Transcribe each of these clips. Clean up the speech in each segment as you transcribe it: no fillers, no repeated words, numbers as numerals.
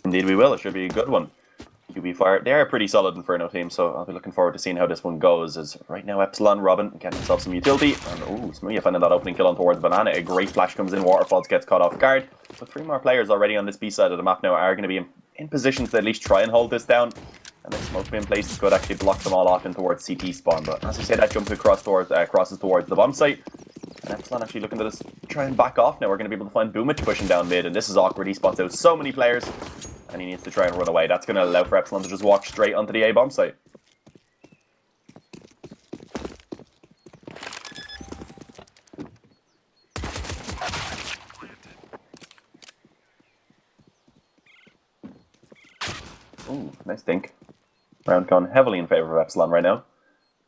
Indeed we will. It should be a good one. Qualifier, they're a pretty solid Inferno team, so I'll be looking forward to seeing how this one goes. As right now, Epsilon, Robin getting himself some utility, and Smoothie finding that opening kill on towards Banana. A great flash comes in, Waterfalls gets caught off guard. But 3 more players already on this B side of the map now are going to be in position to at least try and hold this down. And the smoke being placed could actually block them all off in towards CT spawn. But as we say, that jump crosses towards the bomb site. And Epsilon actually looking to just try and back off now. We're going to be able to find Boomich pushing down mid, and this is awkward. He spots out so many players, and he needs to try and run away. That's going to allow for Epsilon to just walk straight onto the A bomb site. Ooh, nice dink. Round gone heavily in favor of Epsilon right now.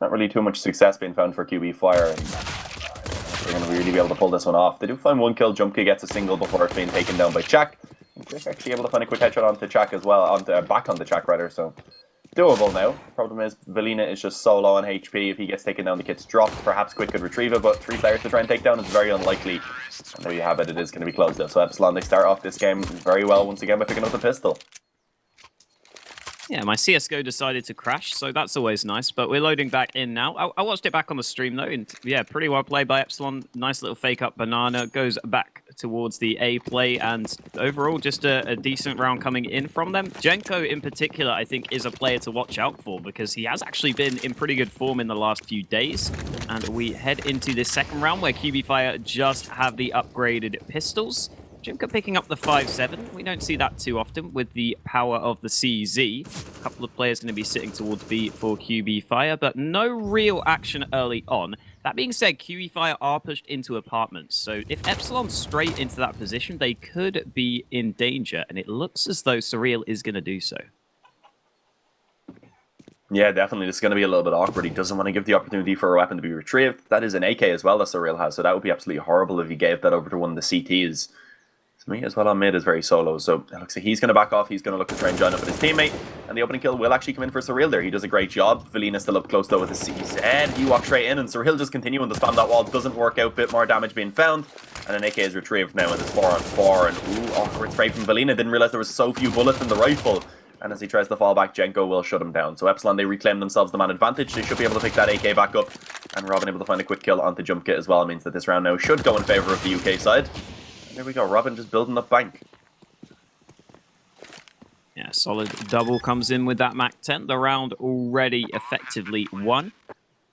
Not really too much success being found for Qualifier, and they're going to really be able to pull this one off. They do find 1 kill. Jumpkey gets a single before it's being taken down by Chak. They're actually able to find a quick headshot onto Chak as well, back onto Chak rather, so doable now. Problem is, Velina is just so low on HP. If he gets taken down, the kit's dropped. Perhaps Quick could retrieve it, but 3 players to try and take down is very unlikely. And there you have it. It is going to be closed out. So Epsilon, they start off this game very well once again by picking up the pistol. Yeah, my CSGO decided to crash, so that's always nice, but we're loading back in now. I watched it back on the stream, though, and yeah, pretty well played by Epsilon. Nice little fake-up Banana, goes back towards the A play, and overall, just a decent round coming in from them. Jenko, in particular, I think, is a player to watch out for, because he has actually been in pretty good form in the last few days, and we head into this second round, where Qualifier just have the upgraded pistols. Jimka picking up the 5-7. We don't see that too often with the power of the CZ. A couple of players going to be sitting towards B for Qualifier, but no real action early on. That being said, Qualifier are pushed into apartments, so if Epsilon straight into that position, they could be in danger, and it looks as though Surreal is going to do so. Yeah, definitely. This is going to be a little bit awkward. He doesn't want to give the opportunity for a weapon to be retrieved. That is an AK as well that Surreal has, so that would be absolutely horrible if he gave that over to one of the CTs. Me as well on mid is very solo, so it looks like he's going to back off. He's going to look to try and join up with his teammate, and the opening kill will actually come in for Surreal there. He does a great job. Velina still up close though with the CZ. He walks straight in, and Surreal just continuing to spam that wall. Doesn't work out. Bit more damage being found, and an AK is retrieved now, and it's 4-on-4. And awkward spray from Velina. Didn't realize there was so few bullets in the rifle. And as he tries to fall back, Jenko will shut him down. So Epsilon, they reclaim themselves the man advantage. They should be able to pick that AK back up, and Robin able to find a quick kill onto Jump Kit as well. It means that this round now should go in favor of the UK side. And there we go. Robin just building up bank. Yeah, solid double comes in with that MAC-10. The round already effectively won.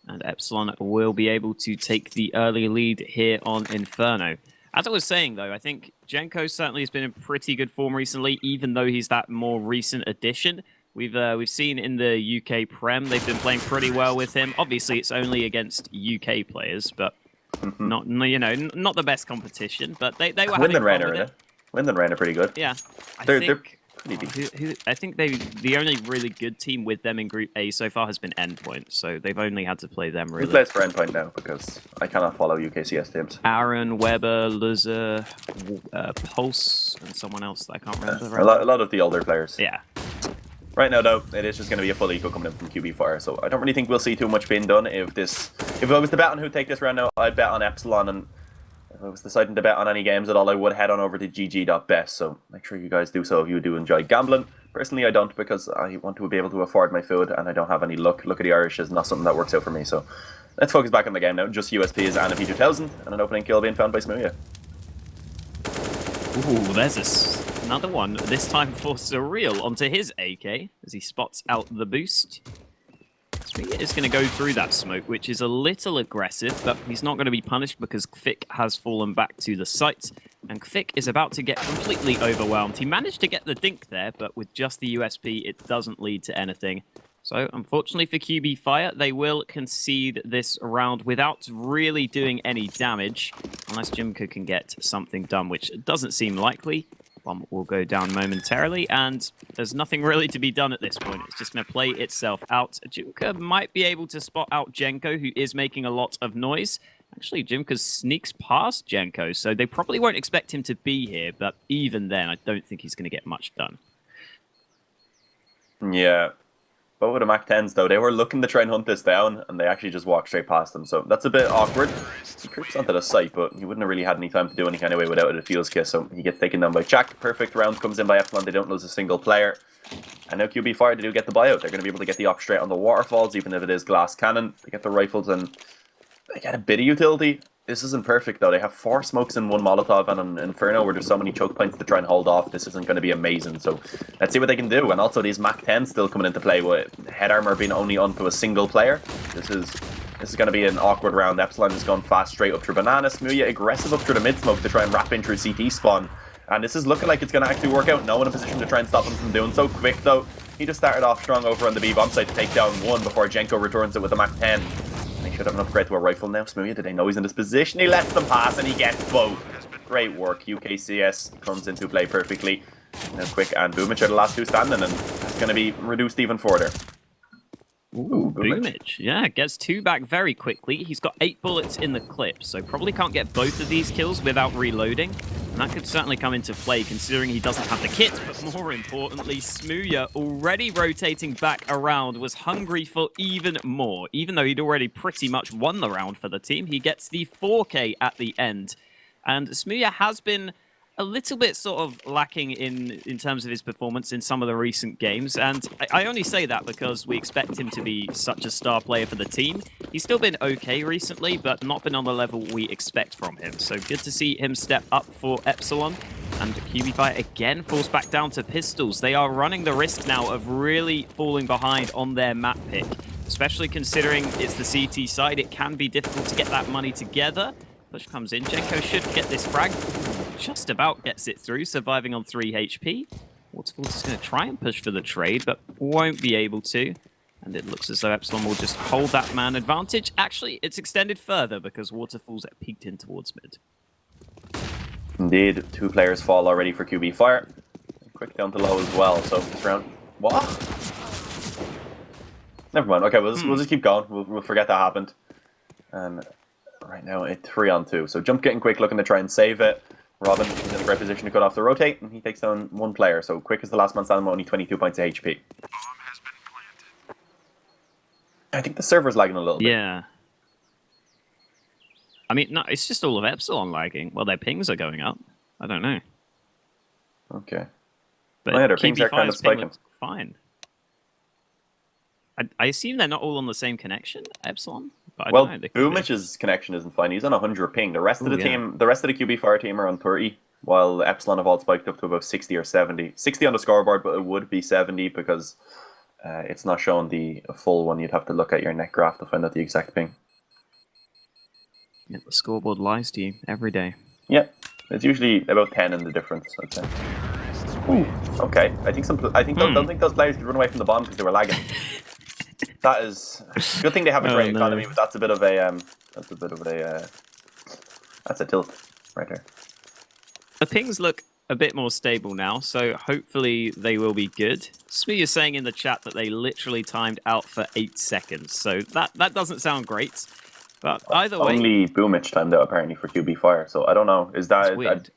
And Epsilon will be able to take the early lead here on Inferno. As I was saying, though, I think Jenko certainly has been in pretty good form recently, even though he's that more recent addition. We've seen in the UK Prem, they've been playing pretty well with him. Obviously, it's only against UK players, but not the best competition. But they were having fun with it. Wind and Rain are pretty good. Yeah, I think the only really good team with them in Group A so far has been Endpoint, so they've only had to play them really. Who plays for Endpoint now? Because I cannot follow UKCS teams. Aaron, Weber, Luzer, Pulse, and someone else that I can't remember. A lot of the older players. Yeah. Right now, though, it is just going to be a full eco coming in from Qualifier, so I don't really think we'll see too much being done. If I was to bet on who'd take this round now, I'd bet on Epsilon, and if I was deciding to bet on any games at all, I would head on over to GG.bet, so make sure you guys do so if you do enjoy gambling. Personally, I don't, because I want to be able to afford my food, and I don't have any luck. Luck of the Irish is not something that works out for me, so let's focus back on the game now. Just USPs and a P2000, and an opening kill being found by Smoothie. Ooh, there's another one, this time for Surreal onto his AK, as he spots out the boost. Smoothie is going to go through that smoke, which is a little aggressive, but he's not going to be punished because Kvik has fallen back to the site, and Kvik is about to get completely overwhelmed. He managed to get the dink there, but with just the USP, it doesn't lead to anything. So, unfortunately for Qualifier, they will concede this round without really doing any damage, unless Jimko can get something done, which doesn't seem likely. Bomb will go down momentarily, and there's nothing really to be done at this point. It's just going to play itself out. Jimka might be able to spot out Jenko, who is making a lot of noise. Actually, Jimka sneaks past Jenko, so they probably won't expect him to be here, but even then, I don't think he's going to get much done. Yeah. Both of the Mac 10s, though, they were looking to try and hunt this down, and they actually just walked straight past them. So that's a bit awkward. He creeps onto the site, but he wouldn't have really had any time to do any kind of way without a defuse kiss. So he gets taken down by Jack. Perfect round comes in by Epsilon. They don't lose a single player. And now Fire, they do get the buyout. They're going to be able to get the op straight on the waterfalls, even if it is glass cannon. They get the rifles, and they get a bit of utility. This isn't perfect, though. They have 4 smokes and 1 Molotov and an Inferno where there's so many choke points to try and hold off. This isn't going to be amazing, so let's see what they can do. And also, these Mac 10s still coming into play with head armor being only onto a single player. This is going to be an awkward round. Epsilon has gone fast straight up through Banana. Smooya aggressive up through the mid-smoke to try and wrap in through CT spawn. And this is looking like it's going to actually work out. No one in a position to try and stop him from doing so. Quick, though. He just started off strong over on the B bomb site to take down 1 before Jenko returns it with a Mac 10. And he should have an upgrade to a rifle now. Smooya, did they know he's in this position? He lets them pass and he gets both. Great work. UKCS comes into play perfectly. Now Quick and Boomich are the last 2 standing, and it's going to be reduced even further. Ooh, Boomich. Yeah, gets 2 back very quickly. He's got 8 bullets in the clip, so probably can't get both of these kills without reloading. And that could certainly come into play, considering he doesn't have the kit. But more importantly, Smooya, already rotating back around, was hungry for even more. Even though he'd already pretty much won the round for the team, he gets the 4K at the end. And Smooya has been a little bit sort of lacking in terms of his performance in some of the recent games, and I only say that because we expect him to be such a star player for the team. He's still been okay recently, but not been on the level we expect from him, so good to see him step up for Epsilon. And QB.bet again falls back down to pistols. They are running the risk now of really falling behind on their map pick, especially considering it's the CT side. It can be difficult to get that money together. Push comes in. Jenko should get this frag. Just about gets it through, surviving on 3 HP. Waterfall's is going to try and push for the trade, but won't be able to. And it looks as though Epsilon will just hold that man advantage. Actually, it's extended further because Waterfall's peeked in towards mid. Indeed, 2 players fall already for Fire. Quick down to low as well, so this round... What? Never mind. Okay, we'll just keep going. We'll forget that happened. And right now, it's 3-on-2. So Jump getting Quick, looking to try and save it. Robin is in a great position to cut off the rotate, and he takes down 1 player. So Quick is the last man standing with only 22 points of HP. I think the server's lagging a little bit. Yeah. I mean, no, it's just all of Epsilon lagging. Well, their pings are going up. I don't know. Okay. But their pings are kind of spiking. Fine. I assume they're not all on the same connection, Epsilon? But Well, Boomich's connection isn't fine. He's on 100 ping. The rest of the team, the rest of the Fire team are on 30, while Epsilon have all spiked up to about 60 or 70. 60 on the scoreboard, but it would be 70 because it's not showing the full one. You'd have to look at your net graph to find out the exact ping. Yeah, the scoreboard lies to you every day. Yeah, it's usually about 10 in the difference, I'd say. Ooh, okay. I don't think those players could run away from the bomb because they were lagging. That is good thing they have a great economy, but that's a bit of a that's a tilt right there. The pings look a bit more stable now, so hopefully they will be good. Smee is saying in the chat that they literally timed out for 8 seconds, so that doesn't sound great. But either way, only Boomich timed out apparently for Fire, so I don't know. Is that weird?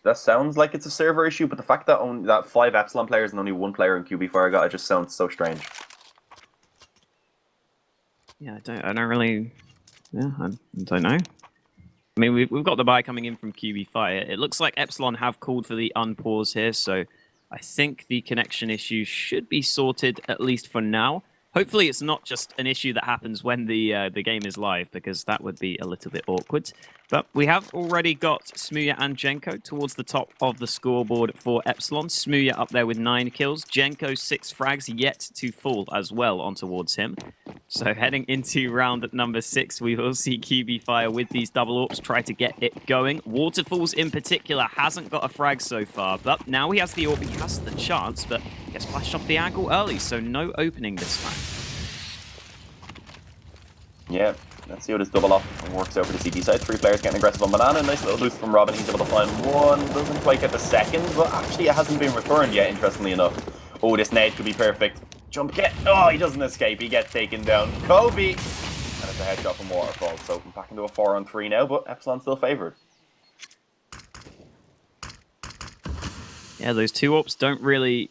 That sounds like it's a server issue, but the fact that only 5 Epsilon players and only 1 player in Fire got it just sounds so strange. Yeah, I don't really... Yeah, I don't know. I mean, we've got the buy coming in from Fire. It looks like Epsilon have called for the unpause here, so I think the connection issue should be sorted, at least for now. Hopefully it's not just an issue that happens when the game is live, because that would be a little bit awkward. But we have already got Smooya and Jenko towards the top of the scoreboard for Epsilon. Smooya up there with 9 kills. Jenko 6 frags yet to fall as well on towards him. So heading into round number 6, we will see Fire with these double AWPs try to get it going. Waterfalls in particular hasn't got a frag so far, but now he has the AWP, he has the chance, but gets flashed off the angle early, so no opening this time. Yeah, let's see how this double up works out for the CT side. 3 players getting aggressive on Banana. Nice little boost from Robin. He's able to find 1. Doesn't quite get the second, but actually it hasn't been returned yet, interestingly enough. Oh, this nade could be perfect. Jump get. Oh, he doesn't escape. He gets taken down. Kobe! And it's a headshot from Waterfall. So we're back into a 4-on-3 now, but Epsilon still favoured. Yeah, those 2 AWPs don't really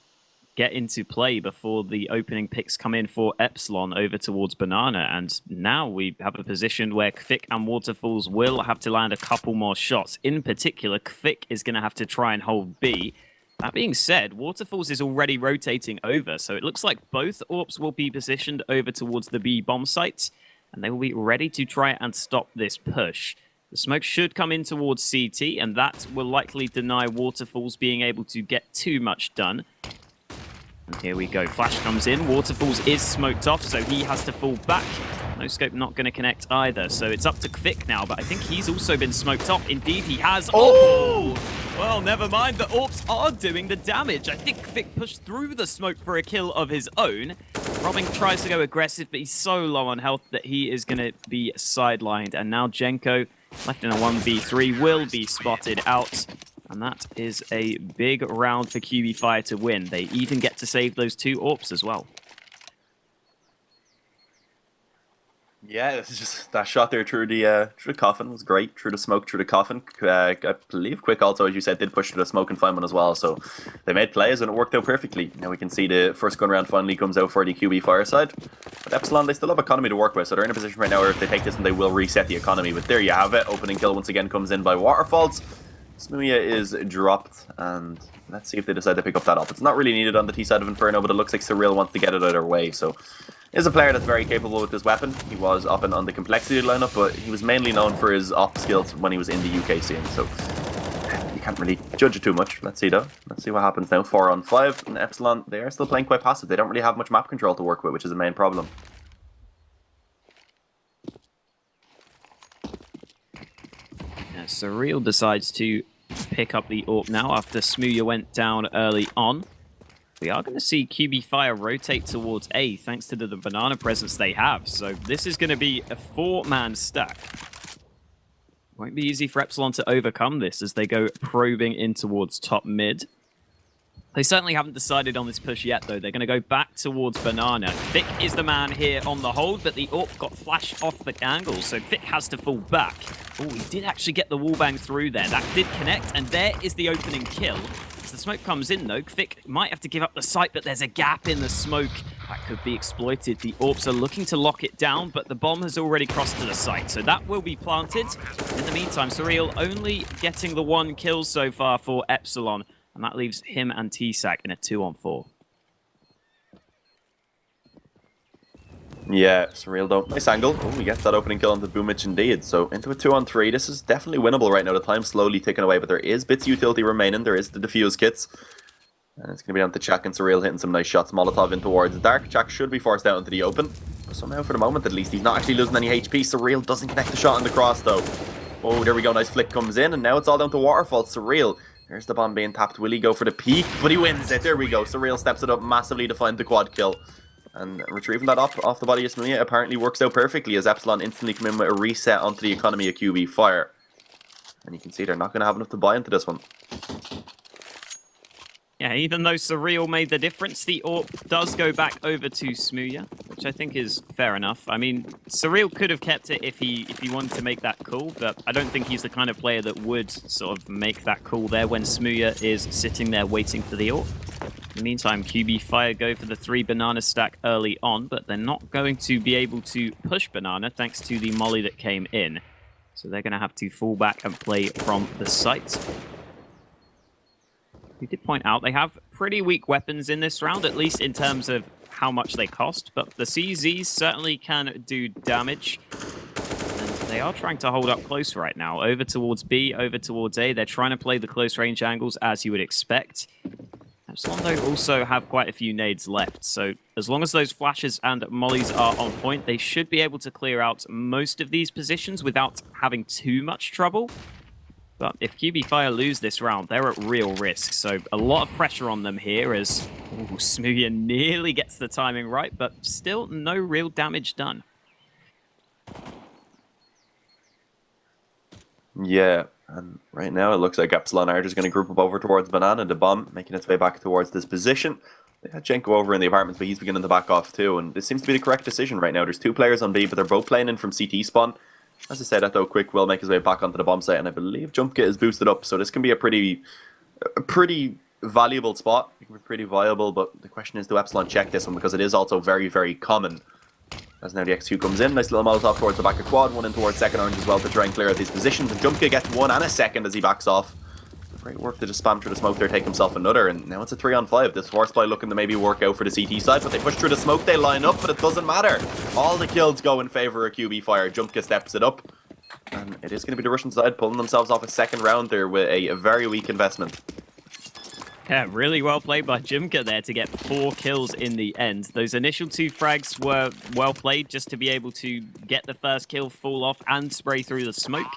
get into play before the opening picks come in for Epsilon over towards Banana. And now we have a position where Kvik and Waterfalls will have to land a couple more shots. In particular, Kvik is going to have to try and hold B. That being said, Waterfalls is already rotating over, so it looks like both AWPs will be positioned over towards the B bomb site, and they will be ready to try and stop this push. The smoke should come in towards CT, and that will likely deny Waterfalls being able to get too much done. And here we go. Flash comes in. Waterfalls is smoked off, so he has to fall back. No scope not going to connect either, so it's up to Kvik now, but I think he's also been smoked off. Indeed, he has. Oh! Well, never mind. The AWPs are doing the damage. I think Kvik pushed through the smoke for a kill of his own. Robin tries to go aggressive, but he's so low on health that he is going to be sidelined. And now Jenko, left in a 1v3, will be spotted out. And that is a big round for Qualifier to win. They even get to save those two AWPs as well. Yeah, this is just that shot there through the coffin was great. Through the smoke, through the coffin. I believe Quick also, as you said, did push through the smoke and find one as well. So they made plays and it worked out perfectly. Now we can see the first gun round finally comes out for the Qualifier side. But Epsilon, they still have economy to work with, so they're in a position right now where if they take this and they will reset the economy. But there you have it. Opening kill once again comes in by Waterfalls. Smooya is dropped, and let's see if they decide to pick up that up. It's not really needed on the T side of Inferno, but it looks like Surreal wants to get it out of their way. So is a player that's very capable with this weapon. He was up and on the complexity lineup, but he was mainly known for his op skills when he was in the UK scene. So you can't really judge it too much. Let's see though. Let's see what happens now. 4 on 5, and Epsilon, they are still playing quite passive. They don't really have much map control to work with, which is the main problem. Surreal decides to pick up the AWP now after Smooya went down early on. We are going to see Qualifier rotate towards A thanks to the banana presence they have. So this is going to be a 4-man stack. Won't be easy for Epsilon to overcome this as they go probing in towards top mid. They certainly haven't decided on this push yet, though. They're going to go back towards Banana. Kvik is the man here on the hold, but the AWP got flashed off the angle, so Kvik has to fall back. Oh, he did actually get the wallbang through there. That did connect, and there is the opening kill. As the smoke comes in, though, Kvik might have to give up the site, but there's a gap in the smoke. That could be exploited. The AWPs are looking to lock it down, but the bomb has already crossed to the site, so that will be planted. In the meantime, Surreal only getting the 1 kill so far for Epsilon. And that leaves him and T-Sac in a 2-on-4. Yeah, Surreal though. Nice angle. Oh, he gets that opening kill on the Boomich indeed. So into a 2-on-3. This is definitely winnable right now. The time's slowly ticking away, but there is bits of utility remaining. There is the defuse kits. And it's going to be down to Chak and Surreal hitting some nice shots. Molotov in towards Dark. Chak should be forced out into the open. But somehow, for the moment at least, he's not actually losing any HP. Surreal doesn't connect the shot on the cross though. Oh, there we go. Nice flick comes in. And now it's all down to Waterfall. Surreal. There's the bomb being tapped. Will he go for the peak? But he wins it. There we go. Surreal steps it up massively to find the quad kill. And retrieving that off the body of Smooya apparently works out perfectly as Epsilon instantly come in with a reset onto the economy of Qualifier. And you can see they're not going to have enough to buy into this one. Yeah, even though Surreal made the difference, the AWP does go back over to Smooya, which I think is fair enough. I mean, Surreal could have kept it if he wanted to make that call, but I don't think he's the kind of player that would sort of make that call there when Smooya is sitting there waiting for the AWP. In the meantime, Qualifier go for the 3 banana stack early on, but they're not going to be able to push banana thanks to the molly that came in. So they're going to have to fall back and play from the site. We did point out they have pretty weak weapons in this round, at least in terms of how much they cost, but the CZs certainly can do damage. And they are trying to hold up close right now. Over towards B, over towards A. They're trying to play the close range angles as you would expect. Epsilon, though, also have quite a few nades left, so as long as those flashes and mollies are on point, they should be able to clear out most of these positions without having too much trouble. But if Qualifier lose this round, they're at real risk. So a lot of pressure on them here as Smooya nearly gets the timing right, but still no real damage done. Yeah, and right now it looks like Epsilon are just going to group up over towards Banana. The bomb making its way back towards this position. They had Jenko over in the apartments, but he's beginning to back off too. And this seems to be the correct decision right now. There's 2 players on B, but they're both playing in from CT spawn. As I said, that though, Quick will make his way back onto the bomb site, and I believe jump kit is boosted up, so this can be a pretty valuable spot think we're pretty viable, but the question is, do Epsilon check this one? Because it is also very, very common. As now the X2 comes in, nice little Molotov towards the back of quad, one in towards second orange as well to try and clear out these positions. And Jumpka gets one and a second as he backs off. Great work to just spam through the smoke there, take himself another, and now it's a 3-on-5. This force play looking to maybe work out for the CT side, but they push through the smoke, they line up, but it doesn't matter. All the kills go in favor of Qualifier. Jumpka steps it up, and it is going to be the Russian side pulling themselves off a second round there with a very weak investment. Yeah, really well played by Jimka there to get 4 kills in the end. Those initial 2 frags were well played just to be able to get the first kill, fall off, and spray through the smoke.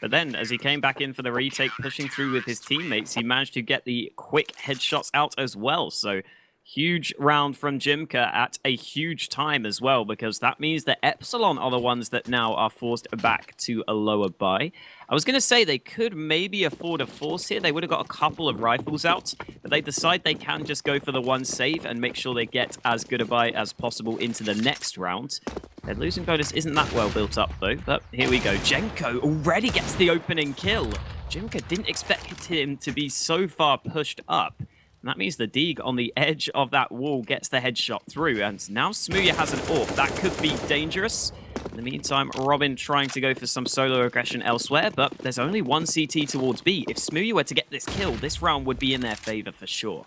But then, as he came back in for the retake, pushing through with his teammates, he managed to get the quick headshots out as well. So, huge round from Jimka at a huge time as well, because that means that Epsilon are the ones that now are forced back to a lower buy. I was going to say they could maybe afford a force here. They would have got a couple of rifles out, but they decide they can just go for the one save and make sure they get as good a buy as possible into the next round. Their losing bonus isn't that well built up, though, but here we go. Jenko already gets the opening kill. Jimka didn't expect him to be so far pushed up. And that means the Deeg on the edge of that wall gets the headshot through. And now Smooya has an AWP. That could be dangerous. In the meantime, Robin trying to go for some solo aggression elsewhere, but there's only one CT towards B. If Smooya were to get this kill, this round would be in their favor for sure.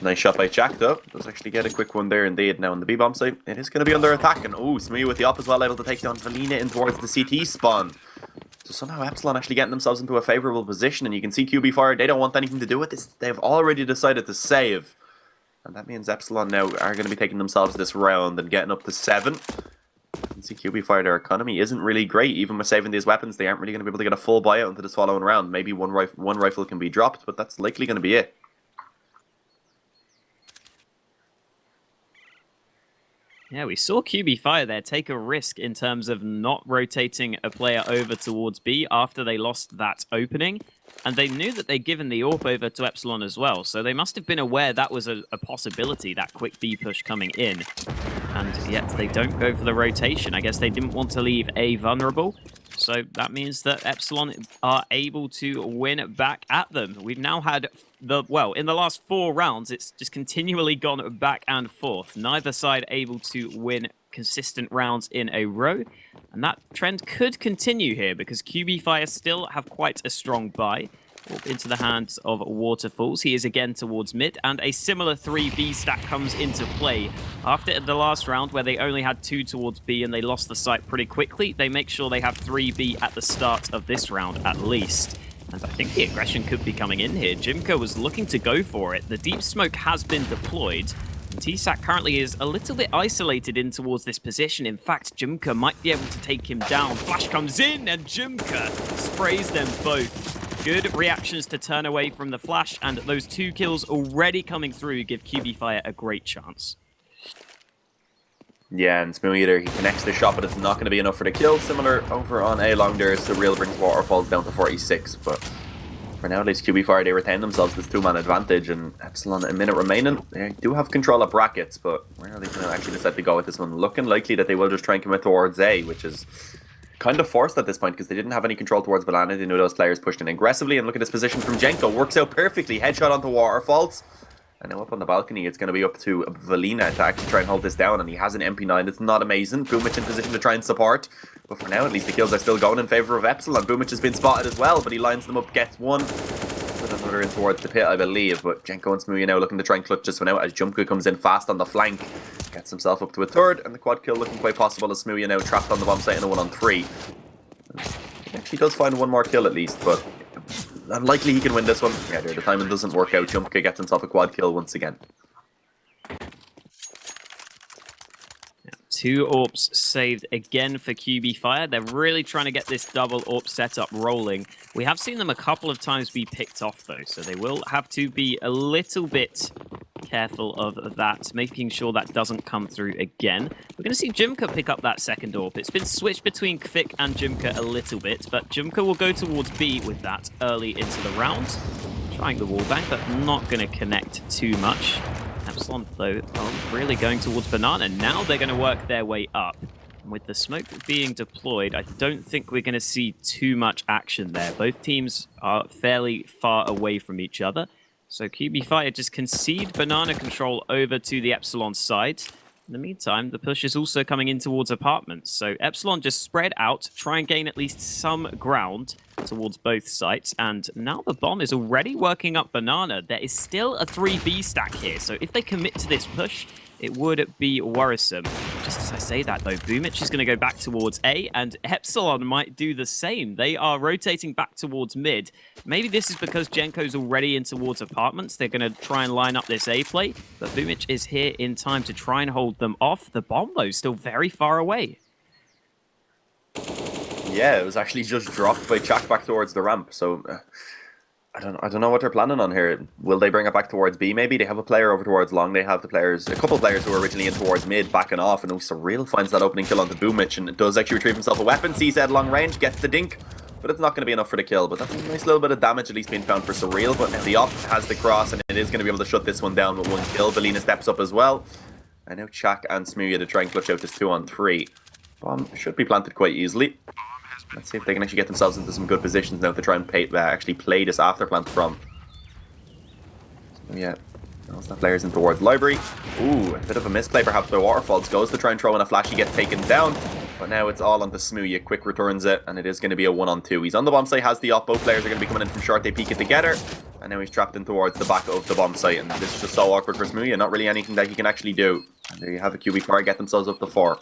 Nice shot by Jack, though. Does actually get a quick one there indeed. Now on the B-bomb site, it is going to be under attack. And oh, Smooya with the op as well, able to take down Valina in towards the CT spawn. So somehow Epsilon actually getting themselves into a favourable position, and you can see Qualifier, they don't want anything to do with this. They've already decided to save. And that means Epsilon now are going to be taking themselves this round and getting up to 7. You can see Qualifier, their economy isn't really great. Even with saving these weapons, they aren't really going to be able to get a full buyout into this following round. Maybe one rifle can be dropped, but that's likely going to be it. Yeah, we saw Qualifier there take a risk in terms of not rotating a player over towards B after they lost that opening. And they knew that they'd given the AWP over to Epsilon as well, so they must have been aware that was a possibility, that quick B push coming in. And yet they don't go for the rotation. I guess they didn't want to leave A vulnerable. So that means that Epsilon are able to win back at them. We've now had in the last 4 rounds, it's just continually gone back and forth. Neither side able to win consistent rounds in a row. And that trend could continue here because Qualifier still have quite a strong buy. Into the hands of Waterfalls. He is again towards mid, and a similar 3B stack comes into play. After the last round, where they only had 2 towards B and they lost the site pretty quickly, they make sure they have 3B at the start of this round at least. And I think the aggression could be coming in here. Jimka was looking to go for it. The deep smoke has been deployed. And TSAC currently is a little bit isolated in towards this position. In fact, Jimka might be able to take him down. Flash comes in, and Jimka sprays them both. Good reactions to turn away from the flash, and those 2 kills already coming through give Qualifier a great chance. Yeah, and Smooya there, he connects the shot, but it's not going to be enough for the kill. Similar over on A long there, so Real brings Waterfalls down to 46, but for now at least Qualifier, they retain themselves this 2-man advantage, and Epsilon a minute remaining. They do have control of brackets, but where are they going to actually decide to go with this one? Looking likely that they will just try and commit towards A, which is kind of forced at this point because they didn't have any control towards Balana. They knew those players pushed in aggressively, and look at this position from Jenko. Works out perfectly. Headshot onto Waterfalls. And now up on the balcony, it's going to be up to Valina to actually try and hold this down, and he has an MP9. It's not amazing. Boomich in position to try and support. But for now, at least the kills are still going in favour of Epsilon. Boomich has been spotted as well, but he lines them up, gets one. Put another in towards the pit, I believe. But Jenko and Smooya now looking to try and clutch this one out as Jumka comes in fast on the flank. Gets himself up to a 3rd, and the quad kill looking quite possible as Smooya now trapped on the bomb site in a 1-on-3. He actually does find one more kill at least, but unlikely he can win this one. Yeah, the timing doesn't work out. Jumka gets himself a quad kill once again. 2 AWPs saved again for Qualifier. They're really trying to get this double AWP setup rolling. We have seen them a couple of times be picked off though, so they will have to be a little bit careful of that, making sure that doesn't come through again. We're going to see Jimka pick up that second AWP. It's been switched between Kvik and Jimka a little bit, but Jimka will go towards B with that early into the round. Trying the wallbang, but not going to connect too much. Epsilon, though, really going towards Banana. Now they're going to work their way up. And with the smoke being deployed, I don't think we're going to see too much action there. Both teams are fairly far away from each other. So QB Fire just concede banana control over to the Epsilon side. In the meantime, the push is also coming in towards apartments. So Epsilon just spread out, try and gain at least some ground towards both sites. And now the bomb is already working up banana. There is still a 3B stack here. So if they commit to this push, it would be worrisome. Just as I say that, though, Boomich is going to go back towards A, and Epsilon might do the same. They are rotating back towards mid. Maybe this is because Jenko's already in towards apartments. They're going to try and line up this A play, but Boomich is here in time to try and hold them off. The bomb, though, still very far away. Yeah, it was actually just dropped by Chak back towards the ramp, so... I don't know what they're planning on here. Will they bring it back towards B maybe? They have a player over towards long. They have a couple players who were originally in towards mid backing off, and Surreal finds that opening kill onto Boomich, and it does actually retrieve himself a weapon. Sees at long range, gets the dink, but it's not going to be enough for the kill. But that's a nice little bit of damage at least being found for Surreal. But now the op has the cross, and it is going to be able to shut this one down with one kill. Belina steps up as well. And now Chak and Smooya to try and clutch out this 2-on-3. Bomb should be planted quite easily. Let's see if they can actually get themselves into some good positions now to try and actually play this after plant from. So yeah, that player's in towards library. Ooh, a bit of a misplay perhaps by Waterfalls. Goes to try and throw in a flash, he gets taken down. But now it's all onto Smooya. Quick returns it, and it is going to be a 1-on-2. He's on the bomb site, has the op. Both players are going to be coming in from short. They peek it together. And now he's trapped in towards the back of the bomb site. And this is just so awkward for Smooya. Not really anything that he can actually do. And there you have a QB4, get themselves up to 4.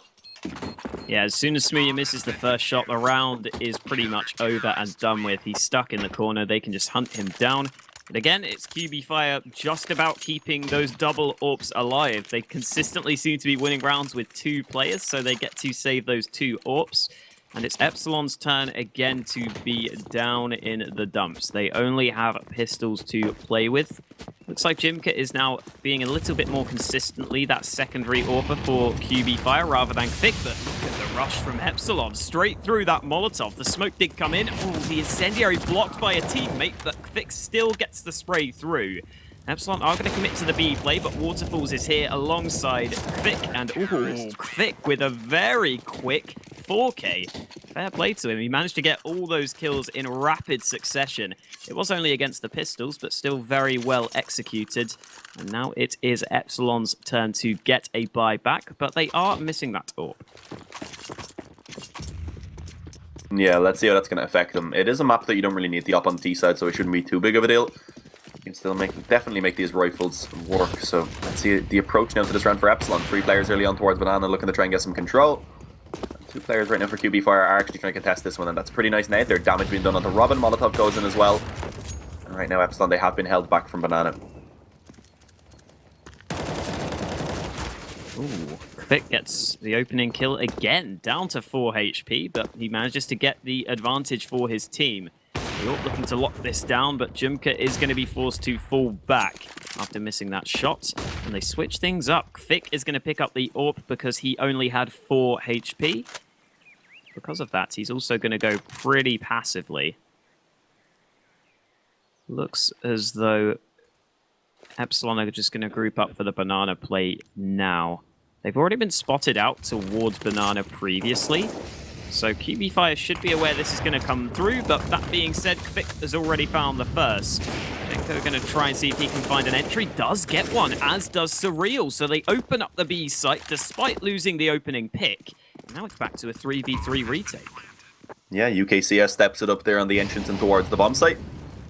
Yeah, as soon as Smooya misses the first shot, the round is pretty much over and done with. He's stuck in the corner. They can just hunt him down. But again, it's QB Fire just about keeping those double AWPs alive. They consistently seem to be winning rounds with 2 players, so they get to save those 2 AWPs. And it's Epsilon's turn again to be down in the dumps. They only have pistols to play with. Looks like Jimka is now being a little bit more consistently that secondary AWPer for QB Fire rather than Kvik. But look at the rush from Epsilon straight through that Molotov. The smoke did come in. Ooh, the incendiary blocked by a teammate, but Kvik still gets the spray through. Epsilon are going to commit to the B play, but Waterfalls is here alongside Kvik. And ooh, Kvik with a very quick 4K. Fair play to him. He managed to get all those kills in rapid succession. It was only against the pistols, but still very well executed. And now it is Epsilon's turn to get a buyback, but they are missing that AWP. Yeah, let's see how that's going to affect them. It is a map that you don't really need the op on the T side, so it shouldn't be too big of a deal. You can still definitely make these rifles work. So let's see the approach now to this round for Epsilon. 3 players early on towards Banana looking to try and get some control. 2 players right now for QB Fire are actually trying to contest this one, and that's pretty nice now. Their damage being done onto Robin. Molotov goes in as well. And right now Epsilon, they have been held back from Banana. Ooh, Kvik gets the opening kill again, down to 4 HP, but he manages to get the advantage for his team. They're all looking to lock this down, but Jimka is going to be forced to fall back after missing that shot. And they switch things up. Kvik is going to pick up the AWP because he only had 4 HP. Because of that, he's also going to go pretty passively. Looks as though Epsilon are just going to group up for the banana play now. They've already been spotted out towards banana previously. So QB Fire should be aware this is going to come through, but that being said, Kvik has already found the first. Jenko going to try and see if he can find an entry. Does get one, as does Surreal. So they open up the B site despite losing the opening pick. Now it's back to a 3v3 retake. Yeah, UKCS steps it up there on the entrance and towards the bomb site.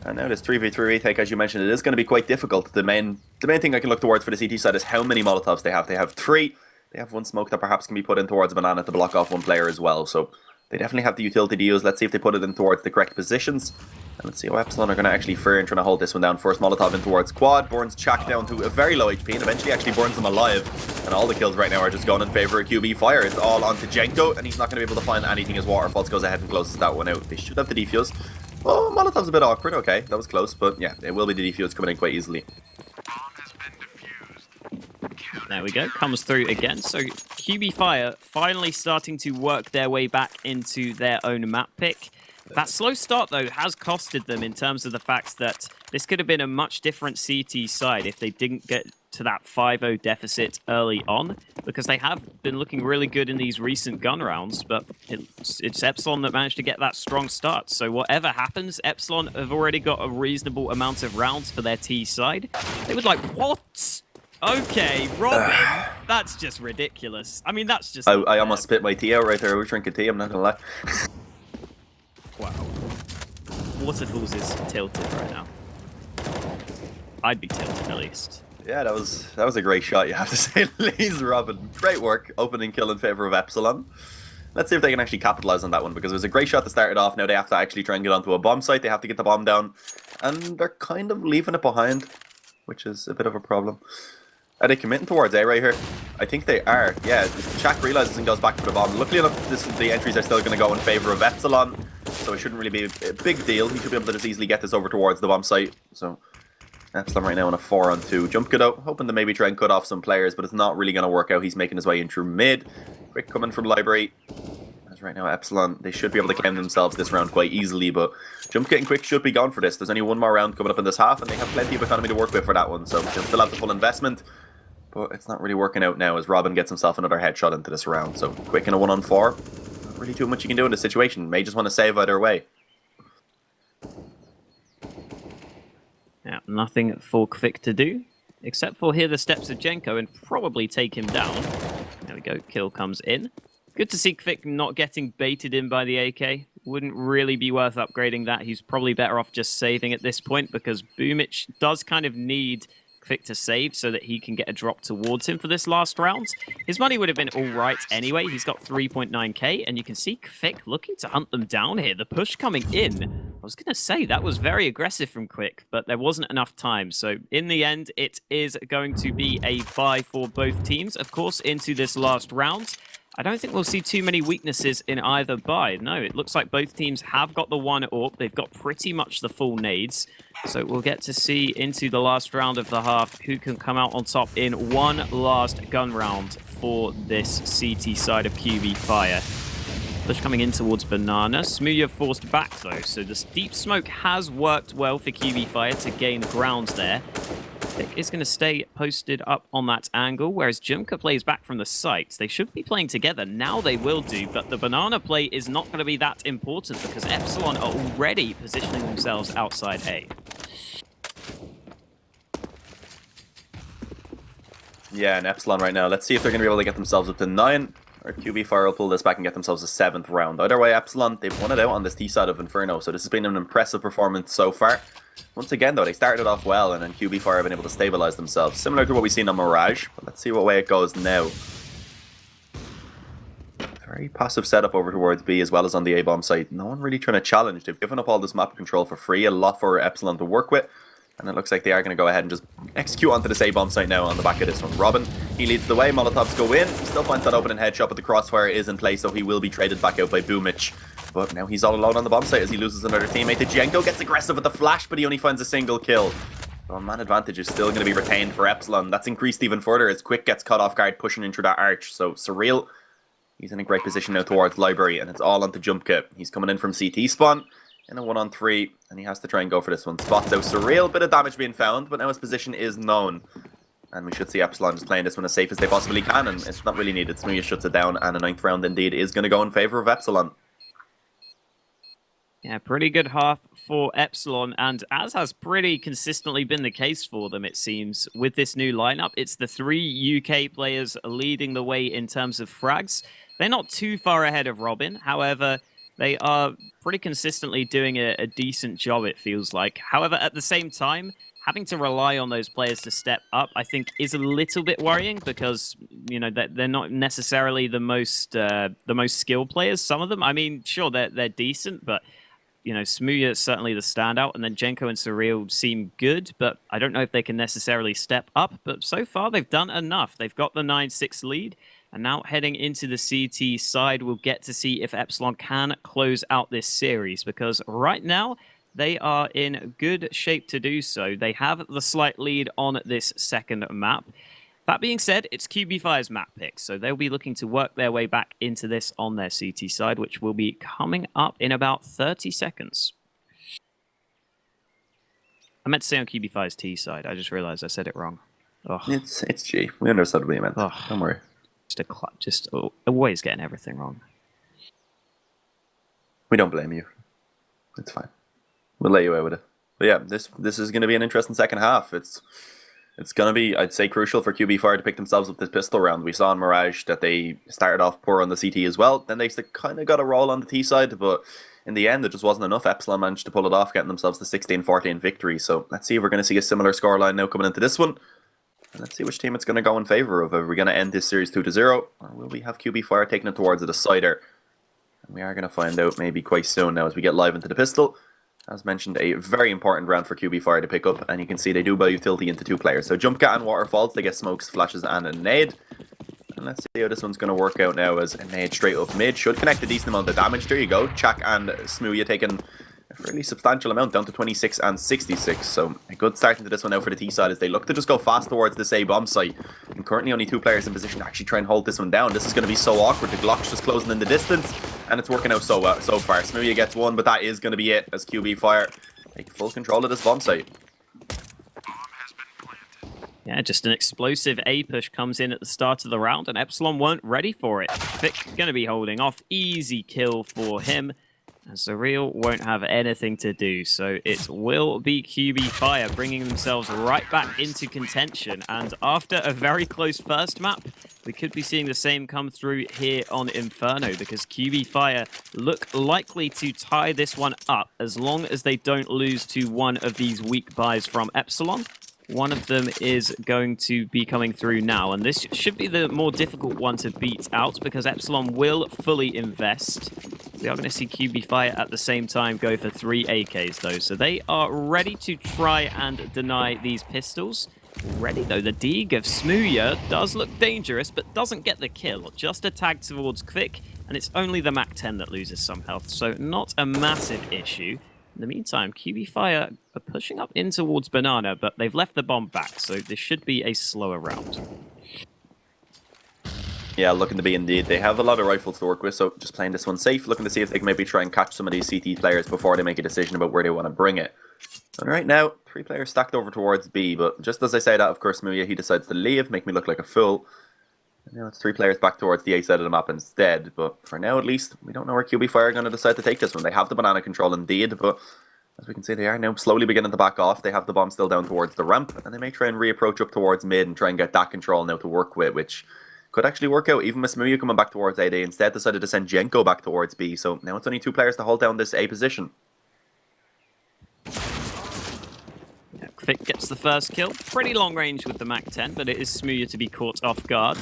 And now this 3v3 retake, as you mentioned, it is going to be quite difficult. The main thing I can look towards for the CT side is how many Molotovs they have. They have 3. They have 1 smoke that perhaps can be put in towards Banana to block off 1 player as well. So they definitely have the utility to use. Let's see if they put it in towards the correct positions. And let's see how Epsilon are going to actually fare in trying to hold this one down. First Molotov in towards Quad. Burns Chak down to a very low HP and eventually actually burns him alive. And all the kills right now are just going in favor of QB Fire. It's all onto Jenko, and he's not going to be able to find anything as Waterfalls goes ahead and closes that one out. They should have the defuse. Oh, Molotov's a bit awkward. Okay, that was close, but yeah, it will be the defuse coming in quite easily. There we go, comes through again. So QB Fire finally starting to work their way back into their own map pick. That slow start, though, has costed them in terms of the fact that this could have been a much different CT side if they didn't get to that 5-0 deficit early on, because they have been looking really good in these recent gun rounds, but it's Epsilon that managed to get that strong start. So whatever happens, Epsilon have already got a reasonable amount of rounds for their T side. They would like, what? Okay, Robin, that's just ridiculous. I mean, that's just... I almost spit my tea out right there. I was drinking tea, I'm not gonna lie. Wow. Waterfalls is tilted right now. I'd be tilted at least. Yeah, that was a great shot, you have to say the least, Robin. Great work, opening kill in favor of Epsilon. Let's see if they can actually capitalize on that one, because it was a great shot to start it off. Now they have to actually try and get onto a bomb site. They have to get the bomb down, and they're kind of leaving it behind, which is a bit of a problem. Are they committing towards A right here? I think they are. Yeah, Shaq realizes and goes back for the bomb. Luckily enough, the entries are still going to go in favor of Epsilon, so it shouldn't really be a big deal. He should be able to just easily get this over towards the bomb site. So Epsilon right now on a 4-on-2 jump cut out, hoping to maybe try and cut off some players, but it's not really going to work out. He's making his way in through mid. Quick coming from Library. As right now Epsilon, they should be able to claim themselves this round quite easily, but jump kit and quick should be gone for this. There's only one more round coming up in this half, and they have plenty of economy to work with for that one, so they'll still have the full investment. But it's not really working out now as Robin gets himself another headshot into this round. So quick in a 1-on-4. Not really too much you can do in this situation. May just want to save either way. Yeah, nothing for Quick to do, except for hear the steps of Jenko and probably take him down. There we go, kill comes in. Good to see Quick not getting baited in by the AK. Wouldn't really be worth upgrading that. He's probably better off just saving at this point, because Boomich does kind of need Quick to save so that he can get a drop towards him for this last round. His money would have been all right anyway. He's got 3.9k, and you can see Quick looking to hunt them down here. The push coming in. I was going to say, that was very aggressive from Quick, but there wasn't enough time. So in the end, it is going to be a bye for both teams, of course, into this last round. I don't think we'll see too many weaknesses in either buy. No, it looks like both teams have got the one AWP. They've got pretty much the full nades. So we'll get to see into the last round of the half who can come out on top in one last gun round for this CT side of Qualifier. Push coming in towards Banana. Smooya forced back though, so this deep smoke has worked well for Qualifier to gain ground there. Vic is going to stay posted up on that angle, whereas Jimka plays back from the site. They should be playing together. Now they will do, but the banana play is not going to be that important because Epsilon are already positioning themselves outside A. Yeah, and Epsilon right now. Let's see if they're going to be able to get themselves up to 9, or Qualifier will pull this back and get themselves a 7th round. Either way, Epsilon, they've won it out on this T side of Inferno, so this has been an impressive performance so far. Once again, though, they started off well, and then Qualifier have been able to stabilize themselves, similar to what we've seen on Mirage. But let's see what way it goes now. Very passive setup over towards B as well as on the A-bomb site. No one really trying to challenge. They've given up all this map control for free, a lot for Epsilon to work with. And it looks like they are going to go ahead and just execute onto this A-bomb site now on the back of this one. Robin, he leads the way. Molotovs go in. He still finds that opening headshot, but the crossfire is in place, so he will be traded back out by Boomich. But now he's all alone on the bomb site as he loses another teammate. Jenko gets aggressive with the flash, but he only finds a single kill. So man advantage is still going to be retained for Epsilon. That's increased even further as Quick gets caught off guard pushing in through that arch. So Surreal, he's in a great position now towards Library, and it's all onto Jump Kit. He's coming in from CT spawn in a 1-on-3, and he has to try and go for this one. Spots out Surreal, bit of damage being found, but now his position is known. And we should see Epsilon just playing this one as safe as they possibly can, and it's not really needed. Smooya shuts it down, and a 9th round indeed is going to go in favor of Epsilon. Yeah, pretty good half for Epsilon, and as has pretty consistently been the case for them, it seems, with this new lineup, it's the 3 UK players leading the way in terms of frags. They're not too far ahead of Robin, however, they are pretty consistently doing a decent job, it feels like. However, at the same time, having to rely on those players to step up, I think, is a little bit worrying because, you know, they're not necessarily the most skilled players. Some of them, I mean, sure, they're decent, but you know, Smooya is certainly the standout, and then Jenko and Surreal seem good, but I don't know if they can necessarily step up. But so far, they've done enough. They've got the 9-6 lead, and now heading into the CT side, we'll get to see if Epsilon can close out this series, because right now, they are in good shape to do so. They have the slight lead on this second map. That being said, it's Qualifier's map pick, so they'll be looking to work their way back into this on their CT side, which will be coming up in about 30 seconds. I meant to say on Qualifier's T side, I just realized I said it wrong. Oh, It's G. We understood what you meant. oh. Don't worry. Just always getting everything wrong. We don't blame you. It's fine. We'll let you out with it. But yeah, this is going to be an interesting second half. It's going to be, I'd say, crucial for QB Fire to pick themselves up this pistol round. We saw in Mirage that they started off poor on the CT as well. Then they kind of got a roll on the T side, but in the end, it just wasn't enough. Epsilon managed to pull it off, getting themselves the 16-14 victory. So let's see if we're going to see a similar scoreline now coming into this one. And let's see which team it's going to go in favour of. Are we going to end this series 2-0? Or will we have QB Fire taking it towards a decider? And we are going to find out maybe quite soon now as we get live into the pistol. As mentioned, a very important round for QB Fire to pick up, and you can see they do buy utility into 2 players. So Jump Cat and Waterfalls, they get smokes, flashes, and a nade. And let's see how this one's going to work out now as a nade straight up mid. Should connect a decent amount of damage. There you go. Chak and Smooya taking a fairly substantial amount, down to 26 and 66. So a good start into this one now for the T side as they look to just go fast towards this A bomb site. And currently only 2 players in position to actually try and hold this one down. This is going to be so awkward. The Glock's just closing in the distance, and it's working out so far. Smooya gets 1, but that is going to be it as QB Fire take full control of this bomb site. Yeah, just an explosive A push comes in at the start of the round, and Epsilon weren't ready for it. Vic going to be holding off. Easy kill for him. And Surreal won't have anything to do, so it will be QB Fire bringing themselves right back into contention. And after a very close first map, we could be seeing the same come through here on Inferno, because QB Fire look likely to tie this one up as long as they don't lose to one of these weak buys from Epsilon. One of them is going to be coming through now, and this should be the more difficult one to beat out because Epsilon will fully invest. We are going to see QB Fire at the same time go for 3 AKs though, so they are ready to try and deny these pistols. Ready though, the Deeg of Smooya does look dangerous, but doesn't get the kill. Just a tag towards Quick, and it's only the MAC-10 that loses some health, so not a massive issue. In the meantime, QB Fire are pushing up in towards Banana, but they've left the bomb back, so this should be a slower round. Yeah, looking to be indeed. They have a lot of rifles to work with, so just playing this one safe, looking to see if they can maybe try and catch some of these CT players before they make a decision about where they want to bring it. And right now, 3 players stacked over towards B, but just as I say that, of course, Smooya, he decides to leave, make me look like a fool. And now it's 3 players back towards the A side of the map instead, but for now at least, we don't know where QB Fire are going to decide to take this one. They have the banana control indeed, but as we can see, they are now slowly beginning to back off. They have the bomb still down towards the ramp, and they may try and reapproach up towards mid and try and get that control now to work with, which could actually work out. Even with Smooya coming back towards A, they instead decided to send Jenko back towards B, so now it's only 2 players to hold down this A position. Yeah, Quick gets the first kill. Pretty long range with the MAC-10, but it is Smooya to be caught off guard.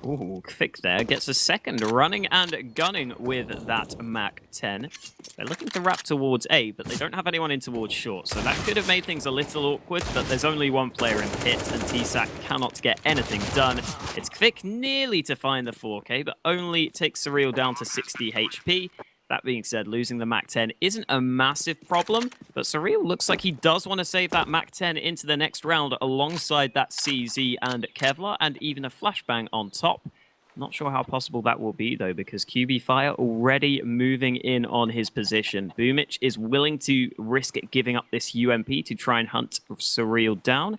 Ooh, Quick there gets a second, running and gunning with that MAC-10. They're looking to wrap towards A, but they don't have anyone in towards short, so that could have made things a little awkward, but there's only 1 player in pit, and TSAC cannot get anything done. It's Quick nearly to find the 4K, but only takes Surreal down to 60 HP. That being said, losing the MAC-10 isn't a massive problem, but Surreal looks like he does want to save that MAC-10 into the next round alongside that CZ and Kevlar, and even a flashbang on top. Not sure how possible that will be, though, because QB Fire already moving in on his position. Boomich is willing to risk giving up this UMP to try and hunt Surreal down.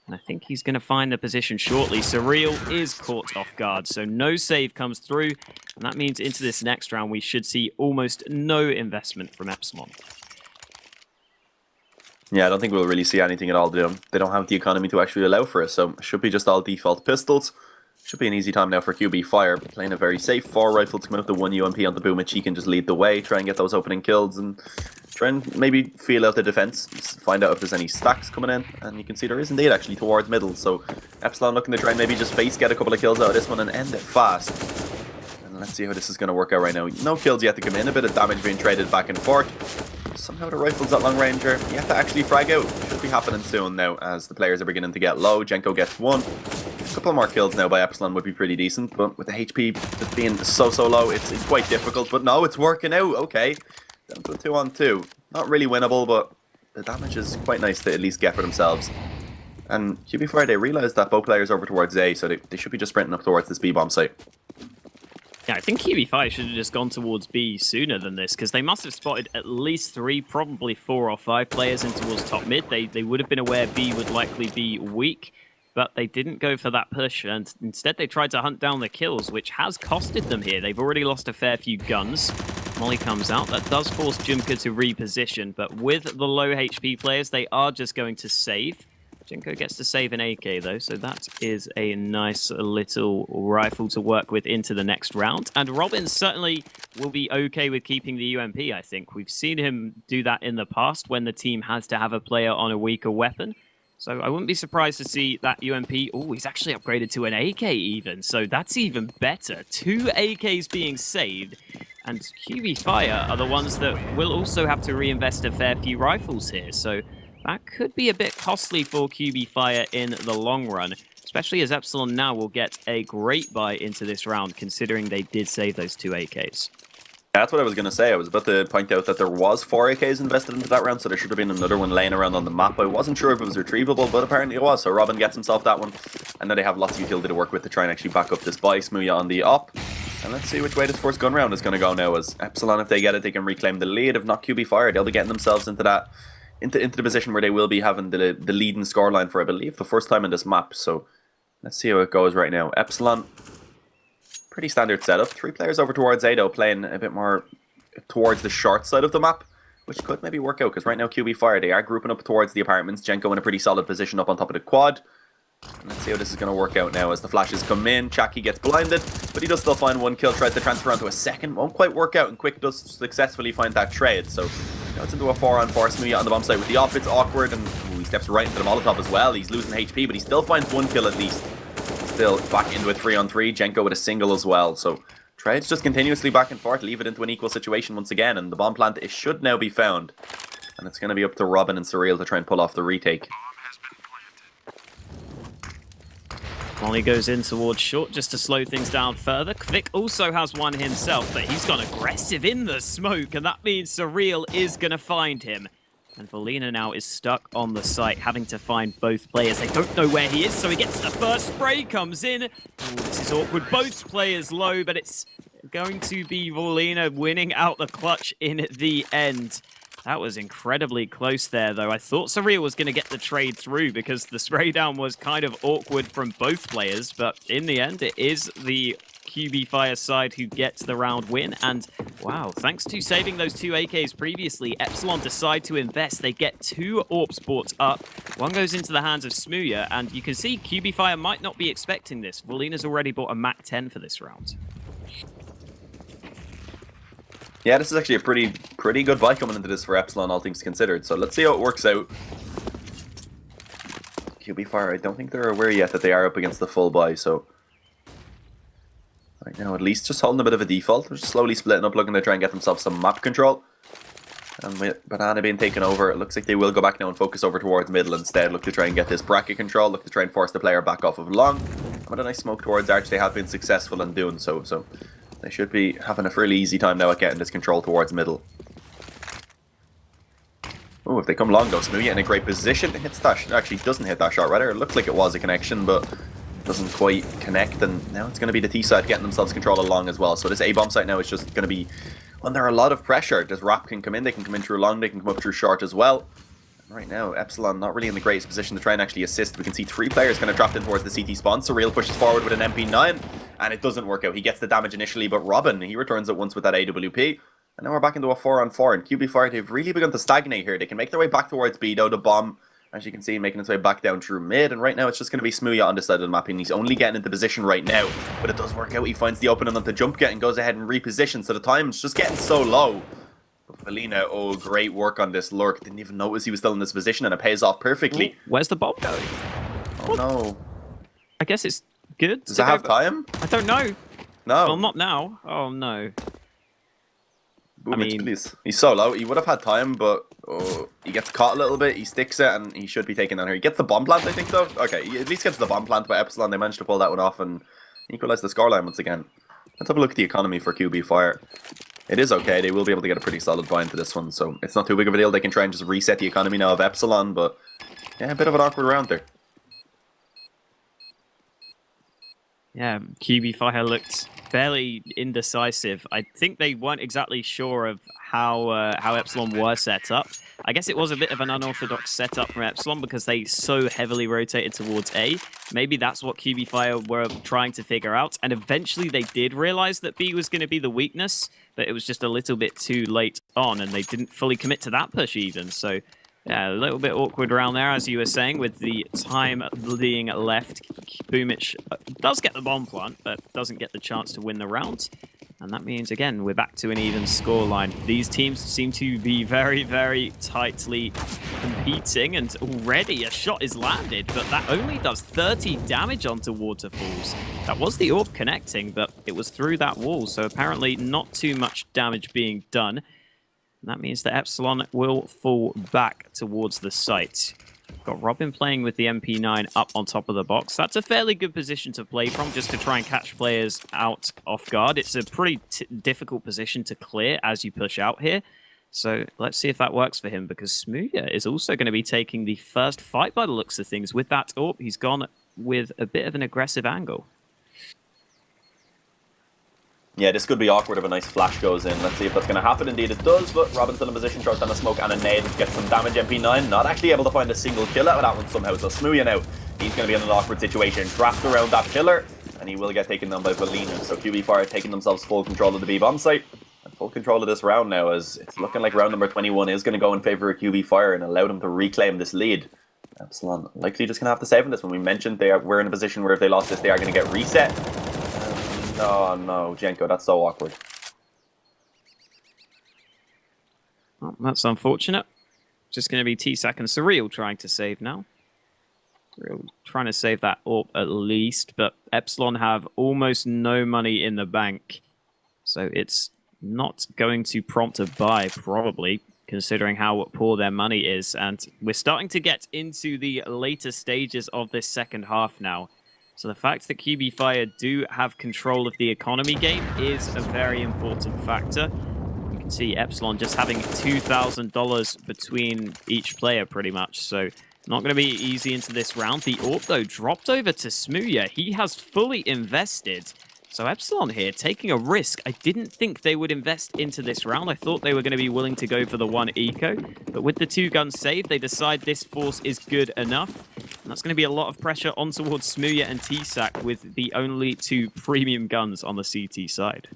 And I think he's going to find the position shortly. Surreal is caught off guard, so no save comes through. And that means into this next round, we should see almost no investment from Epsilon. Yeah, I don't think we'll really see anything at all. They don't have the economy to actually allow for it, so it should be just all default pistols. Should be an easy time now for QB Fire, playing a very safe 4 rifle to come out with the 1 UMP on the Boomich. He can just lead the way, try and get those opening kills, and try and maybe feel out the defense, find out if there's any stacks coming in, and you can see there is indeed actually towards middle, so Epsilon looking to try and maybe just get a couple of kills out of this one and end it fast. And let's see how this is going to work out right now. No kills yet to come in, a bit of damage being traded back and forth. Somehow the rifle's at long ranger, you have to actually frag out. Should be happening soon now as the players are beginning to get low. Jenko gets 1. A couple more kills now by Epsilon would be pretty decent, but with the HP just being so low, it's quite difficult. But no, it's working out. Okay, down to a 2-on-2. Not really winnable, but the damage is quite nice to at least get for themselves. And QB Fire, they realised that both players over towards A, so they should be just sprinting up towards this B bomb site. Yeah, I think QB Fire should have just gone towards B sooner than this, because they must have spotted at least 3, probably 4 or 5 players in towards top mid. They would have been aware B would likely be weak. but they didn't go for that push, and instead they tried to hunt down the kills, which has costed them here. They've already lost a fair few guns. Molly comes out. That does force Jimka to reposition, but with the low HP players, they are just going to save. Jinko gets to save an AK, though, so that is a nice little rifle to work with into the next round. And Robin certainly will be okay with keeping the UMP, I think. We've seen him do that in the past when the team has to have a player on a weaker weapon. So I wouldn't be surprised to see that UMP... Oh, he's actually upgraded to an AK even, so that's even better. 2 AKs being saved, and Qualifier are the ones that will also have to reinvest a fair few rifles here, so... that could be a bit costly for Qualifier in the long run, especially as Epsilon now will get a great buy into this round, considering they did save those 2 AKs. That's what I was going to say. I was about to point out that there was 4 AKs invested into that round, so there should have been another one laying around on the map. I wasn't sure if it was retrievable, but apparently it was. So Robin gets himself that one, and now they have lots of utility to work with to try and actually back up this buy. Smooya on the op. And let's see which way this first gun round is going to go now. As Epsilon, if they get it, they can reclaim the lead. If not Qualifier, they'll be getting themselves into that... into the position where they will be having the lead and scoreline for, I believe, the first time in this map. So let's see how it goes right now. Epsilon, pretty standard setup. 3 players over towards A, though, playing a bit more towards the short side of the map, which could maybe work out, because right now Qualifier, they are grouping up towards the apartments. Jenko in a pretty solid position up on top of the quad. And let's see how this is going to work out now as the flashes come in. Chaki gets blinded, but he does still find 1 kill, tries to transfer onto a second. Won't quite work out, and Quick does successfully find that trade. So now it's into a 4-on-4. Smooya on the bomb site with the op. It's awkward, and he steps right into the Molotov as well. He's losing HP, but he still finds 1 kill at least. Still back into a 3-on-3. Jenko with a single as well. So trades just continuously back and forth, leave it into an equal situation once again, and the bomb plant it should now be found. And it's going to be up to Robin and Surreal to try and pull off the retake. Molly goes in towards short just to slow things down further. Kvik also has one himself, but he's gone aggressive in the smoke, and that means Surreal is going to find him. And Volina now is stuck on the site, having to find both players. They don't know where he is, so he gets the first spray, comes in. Ooh, this is awkward. Both players low, but it's going to be Volina winning out the clutch in the end. That was incredibly close there, though. I thought Surreal was going to get the trade through because the spray down was kind of awkward from both players, but in the end, it is the Qualifier side who gets the round win. And wow, thanks to saving those 2 AKs previously, Epsilon decide to invest. They get 2 AWP sports up. One goes into the hands of Smooya, and you can see Qualifier might not be expecting this. Volina's already bought a Mac 10 for this round. Yeah, this is actually a pretty good buy coming into this for Epsilon, all things considered. So let's see how it works out. Qualifier, I don't think they're aware yet that they are up against the full buy, so... right now, at least just holding a bit of a default. They're just slowly splitting up, looking to try and get themselves some map control. And with Banana being taken over, it looks like they will go back now and focus over towards middle instead. Look to try and get this bracket control, look to try and force the player back off of long. And with a nice smoke towards Arch, they have been successful in doing so, so... they should be having a fairly easy time now at getting this control towards middle. Oh, if they come long though, Smooya in a great position. It hits that, actually doesn't hit that shot, rather. It looked like it was a connection, but doesn't quite connect. And now it's going to be the T side getting themselves control along as well. So this A bomb site now is just going to be under a lot of pressure. This Rap can come in, they can come in through long, they can come up through short as well. And right now, Epsilon not really in the greatest position to try and actually assist. We can see 3 players kind of dropped in towards the CT spawn. Surreal pushes forward with an MP9. And it doesn't work out. He gets the damage initially, but Robin, he returns it once with that AWP. And now we're back into a 4-on-4. And Qualifier, they've really begun to stagnate here. They can make their way back towards B, though. The bomb, as you can see, making its way back down through mid. And right now, it's just going to be Smooya on this side of the map. And he's only getting into position right now. But it does work out. He finds the opening on the jump get and goes ahead and repositions. So the time's just getting so low. But Felina, oh, great work on this lurk. Didn't even notice he was still in this position, and it pays off perfectly. Where's the bomb going? Oh, no. I guess it's good. Does it have time? I don't know. No. Well, not now. Oh, no. Boom, I mean, he's so low. He would have had time, but he gets caught a little bit. He sticks it, and he should be taken down here. He gets the bomb plant, I think, though. Okay, he at least gets the bomb plant by Epsilon. They managed to pull that one off and equalize the scoreline once again. Let's have a look at the economy for Qualifier. It is okay. They will be able to get a pretty solid buy into this one, so it's not too big of a deal. They can try and just reset the economy now of Epsilon, but yeah, a bit of an awkward round there. Yeah, Qualifier looked fairly indecisive. I think they weren't exactly sure of how Epsilon were set up. I guess it was a bit of an unorthodox setup from Epsilon because they so heavily rotated towards A. Maybe that's what Qualifier were trying to figure out, and eventually they did realize that B was going to be the weakness, but it was just a little bit too late on, and they didn't fully commit to that push even. So yeah, a little bit awkward around there, as you were saying, with the time being left. Boomich does get the bomb plant, but doesn't get the chance to win the round. And that means, again, we're back to an even scoreline. These teams seem to be very, very tightly competing, and already a shot is landed, but that only does 30 damage onto Waterfalls. That was the orb connecting, but it was through that wall, so apparently not too much damage being done. And that means that Epsilon will fall back towards the site. Got Robin playing with the MP9 up on top of the box. That's a fairly good position to play from, just to try and catch players out off guard. It's a pretty difficult position to clear as you push out here. So let's see if that works for him, because Smooya is also going to be taking the first fight by the looks of things. With that AWP, he's gone with a bit of an aggressive angle. Yeah, this could be awkward if a nice flash goes in. Let's see if that's going to happen. Indeed it does, but Robin's still in position, throws down a smoke and a nade, gets some damage. MP9 not actually able to find a single kill out of that one somehow, so Smooya now, he's going to be in an awkward situation, trapped around that pillar, and he will get taken down by Valina. So Qualifier taking themselves full control of the B bomb site, and full control of this round now, as it's looking like round number 21 is going to go in favour of Qualifier and allow them to reclaim this lead. Epsilon likely just going to have to save in this one. We mentioned we're in a position where if they lost this, they are going to get reset. Oh no, Jenko, that's so awkward. Well, that's unfortunate. Just going to be T-Sack and Surreal trying to save now. Surreal trying to save that AWP at least, but Epsilon have almost no money in the bank. So it's not going to prompt a buy, probably, considering how poor their money is. And we're starting to get into the later stages of this second half now. So the fact that Qualifier do have control of the economy game is a very important factor. You can see Epsilon just having $2,000 between each player pretty much. So not going to be easy into this round. The AWP though dropped over to Smooya. He has fully invested. So Epsilon here taking a risk. I didn't think they would invest into this round. I thought they were going to be willing to go for the one eco. But with the 2-gun save, they decide this force is good enough. And that's going to be a lot of pressure on towards Smooya and T-Sack with the only 2 premium guns on the CT side.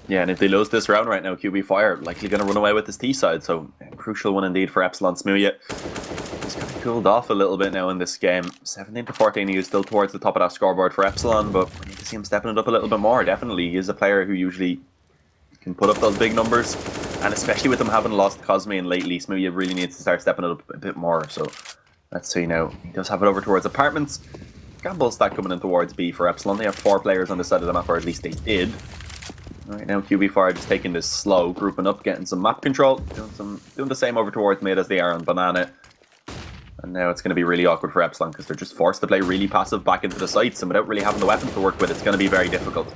Yeah, and if they lose this round right now, Qualifier likely going to run away with this T side. So a crucial one indeed for Epsilon. Smooya he's kind of cooled off a little bit now in this game. 17 to 14, he is still towards the top of that scoreboard for Epsilon, but we need to see him stepping it up a little bit more. Definitely, he is a player who usually can put up those big numbers, and especially with them having lost Cosme lately, Smooya really needs to start stepping it up a bit more. So let's see now. He does have it over towards apartments. Gamble stack coming in towards B for Epsilon. They have 4 players on this side of the map, or at least they did. Right now, Qualifier just taking this slow, grouping up, getting some map control, doing the same over towards mid as they are on Banana. And now it's going to be really awkward for Epsilon because they're just forced to play really passive back into the sites, and without really having the weapons to work with, it's going to be very difficult.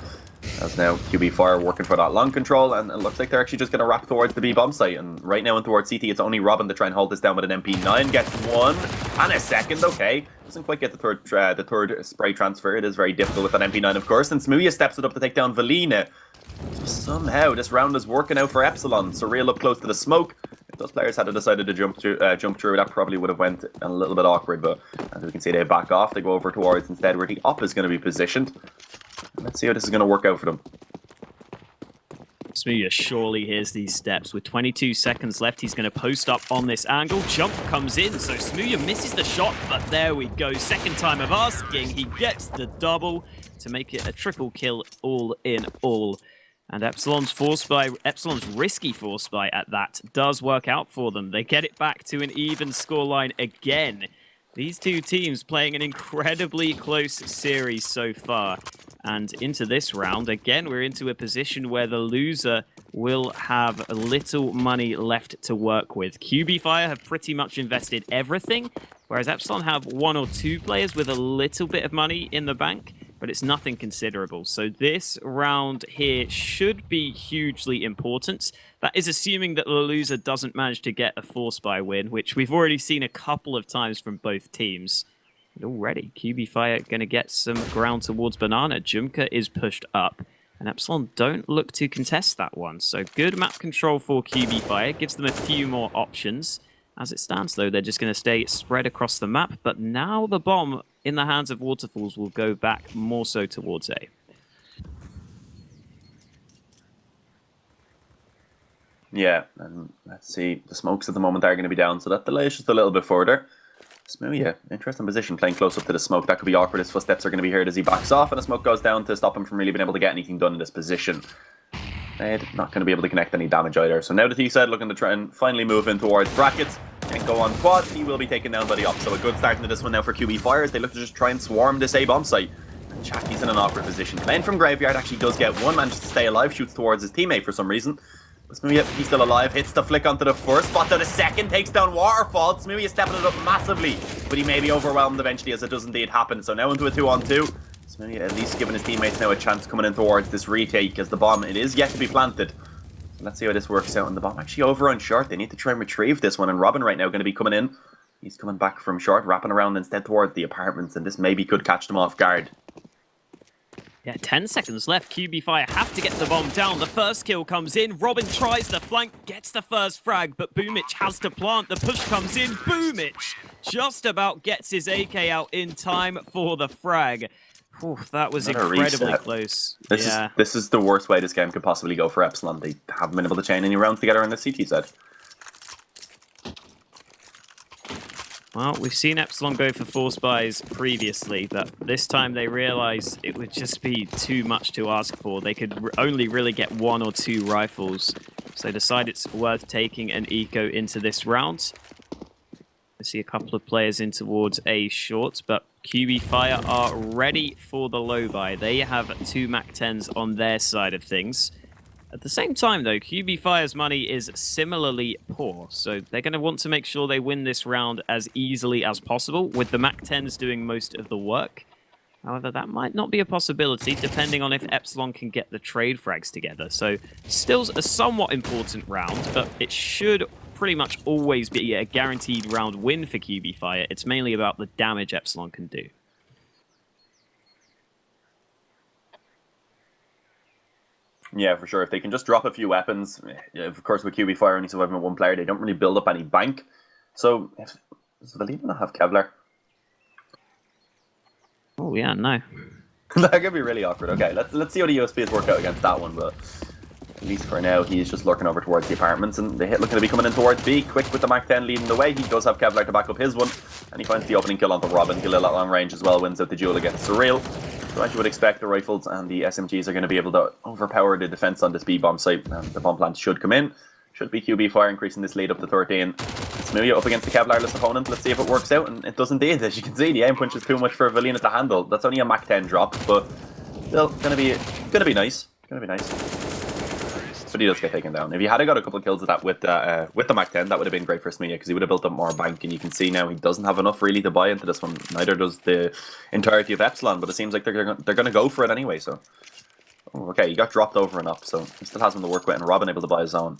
As now Qualifier working for that long control, and it looks like they're actually just going to wrap towards the B bomb site. And right now in towards CT, it's only Robin to try and hold this down with an MP9. Gets 1 and a second. Okay, doesn't quite get the third spray transfer. It is very difficult with that MP9, of course. And Smooya steps it up to take down Valina. So somehow this round is working out for Epsilon. Surreal up close to the smoke. If those players had decided to jump through, that probably would have went a little bit awkward. But as we can see, they back off. They go over towards instead where the op is going to be positioned. Let's see how this is going to work out for them. Smooya surely hears these steps. With 22 seconds left, he's going to post up on this angle. Jump comes in, so Smooya misses the shot, but there we go. Second time of asking. He gets the double to make it a triple kill all in all. And Epsilon's risky force buy at that does work out for them. They get it back to an even scoreline again. These two teams playing an incredibly close series so far. And into this round, again, we're into a position where the loser will have little money left to work with. Qualifier have pretty much invested everything, whereas Epsilon have 1 or 2 players with a little bit of money in the bank, but it's nothing considerable. So this round here should be hugely important. That is assuming that the loser doesn't manage to get a force buy win, which we've already seen a couple of times from both teams. And already, Qualifier going to get some ground towards Banana. Jumka is pushed up. And Epsilon don't look to contest that one. So good map control for Qualifier. Gives them a few more options. As it stands, though, they're just going to stay spread across the map. But now the bomb in the hands of Waterfalls will go back more so towards A. Yeah, and let's see. The smokes at the moment are going to be down, so that delays just a little bit further. Smooth, yeah, interesting position, playing close up to the smoke. That could be awkward. His footsteps are going to be heard as he backs off, and the smoke goes down to stop him from really being able to get anything done in this position. Not going to be able to connect any damage either. So now that he said looking to try and finally move in towards brackets and go on quad, he will be taken down by the op. So a good start into this one now for Qualifier. They look to just try and swarm this A bomb site. And Chaki's in an awkward position. Playing from Graveyard actually does get one, manages to stay alive, shoots towards his teammate for some reason. But Smoothie, he's still alive, hits the flick onto the first, spots out a second, takes down Waterfall. Smoothie is stepping it up massively, but he may be overwhelmed eventually as it does indeed happen. So now into a 2-on-2. Smoothie at least giving his teammates now a chance coming in towards this retake as the bomb, it is yet to be planted. So let's see how this works out. And the bomb actually over on short. They need to try and retrieve this one. And Robin right now going to be coming in. He's coming back from short, wrapping around instead towards the apartments. And this maybe could catch them off guard. Yeah, 10 seconds left. Qualifier have to get the bomb down. The first kill comes in. Robin tries the flank, gets the first frag, but Boomich has to plant. The push comes in. Boomich just about gets his AK out in time for the frag. Oof, that was incredibly close. This is the worst way this game could possibly go for Epsilon. They haven't been able to chain any rounds together on the CT side. Well, we've seen Epsilon go for 4 spies previously, but this time they realized it would just be too much to ask for. They could only really get 1 or 2 rifles, so they decide it's worth taking an eco into this round. I see a couple of players in towards A short, but Qualifier are ready for the low buy. They have 2 MAC-10s on their side of things. At the same time, though, Qualifier's money is similarly poor, so they're going to want to make sure they win this round as easily as possible, with the MAC-10s doing most of the work. However, that might not be a possibility, depending on if Epsilon can get the trade frags together. So, still a somewhat important round, but it should pretty much always be a guaranteed round win for Qualifier. It's mainly about the damage Epsilon can do. Yeah, for sure. If they can just drop a few weapons, of course with Qualifier only surviving with 1 player, they don't really build up any bank. So, does the lead not have Kevlar? Oh yeah, no. That could be really awkward. Okay, let's see how the USPs work out against that one, but at least for now, he's just lurking over towards the apartments, and the hit looking to be coming in towards B. Quick with the MAC-10 leading the way. He does have Kevlar to back up his one, and he finds the opening kill onto Robin. Kill at long range as well, wins out the duel against Surreal. So as you would expect, the rifles and the SMGs are going to be able to overpower the defense on this B bomb site, and the bomb plant should come in. Should be Qualifier increasing this lead up to 13. Smoothie up against the Kevlarless opponent. Let's see if it works out, and it does indeed. As you can see, the aim punch is too much for Valina to handle. That's only a MAC-10 drop, but still gonna be nice. Gonna be nice. But he does get taken down. If he had got a couple of kills of that with the MAC-10, that would have been great for Smoothie, because he would have built up more bank. And you can see now he doesn't have enough really to buy into this one. Neither does the entirety of Epsilon, but it seems like they're gonna go for it anyway. So, okay, he got dropped over and up, so he still has him to work with, and Robin able to buy his own.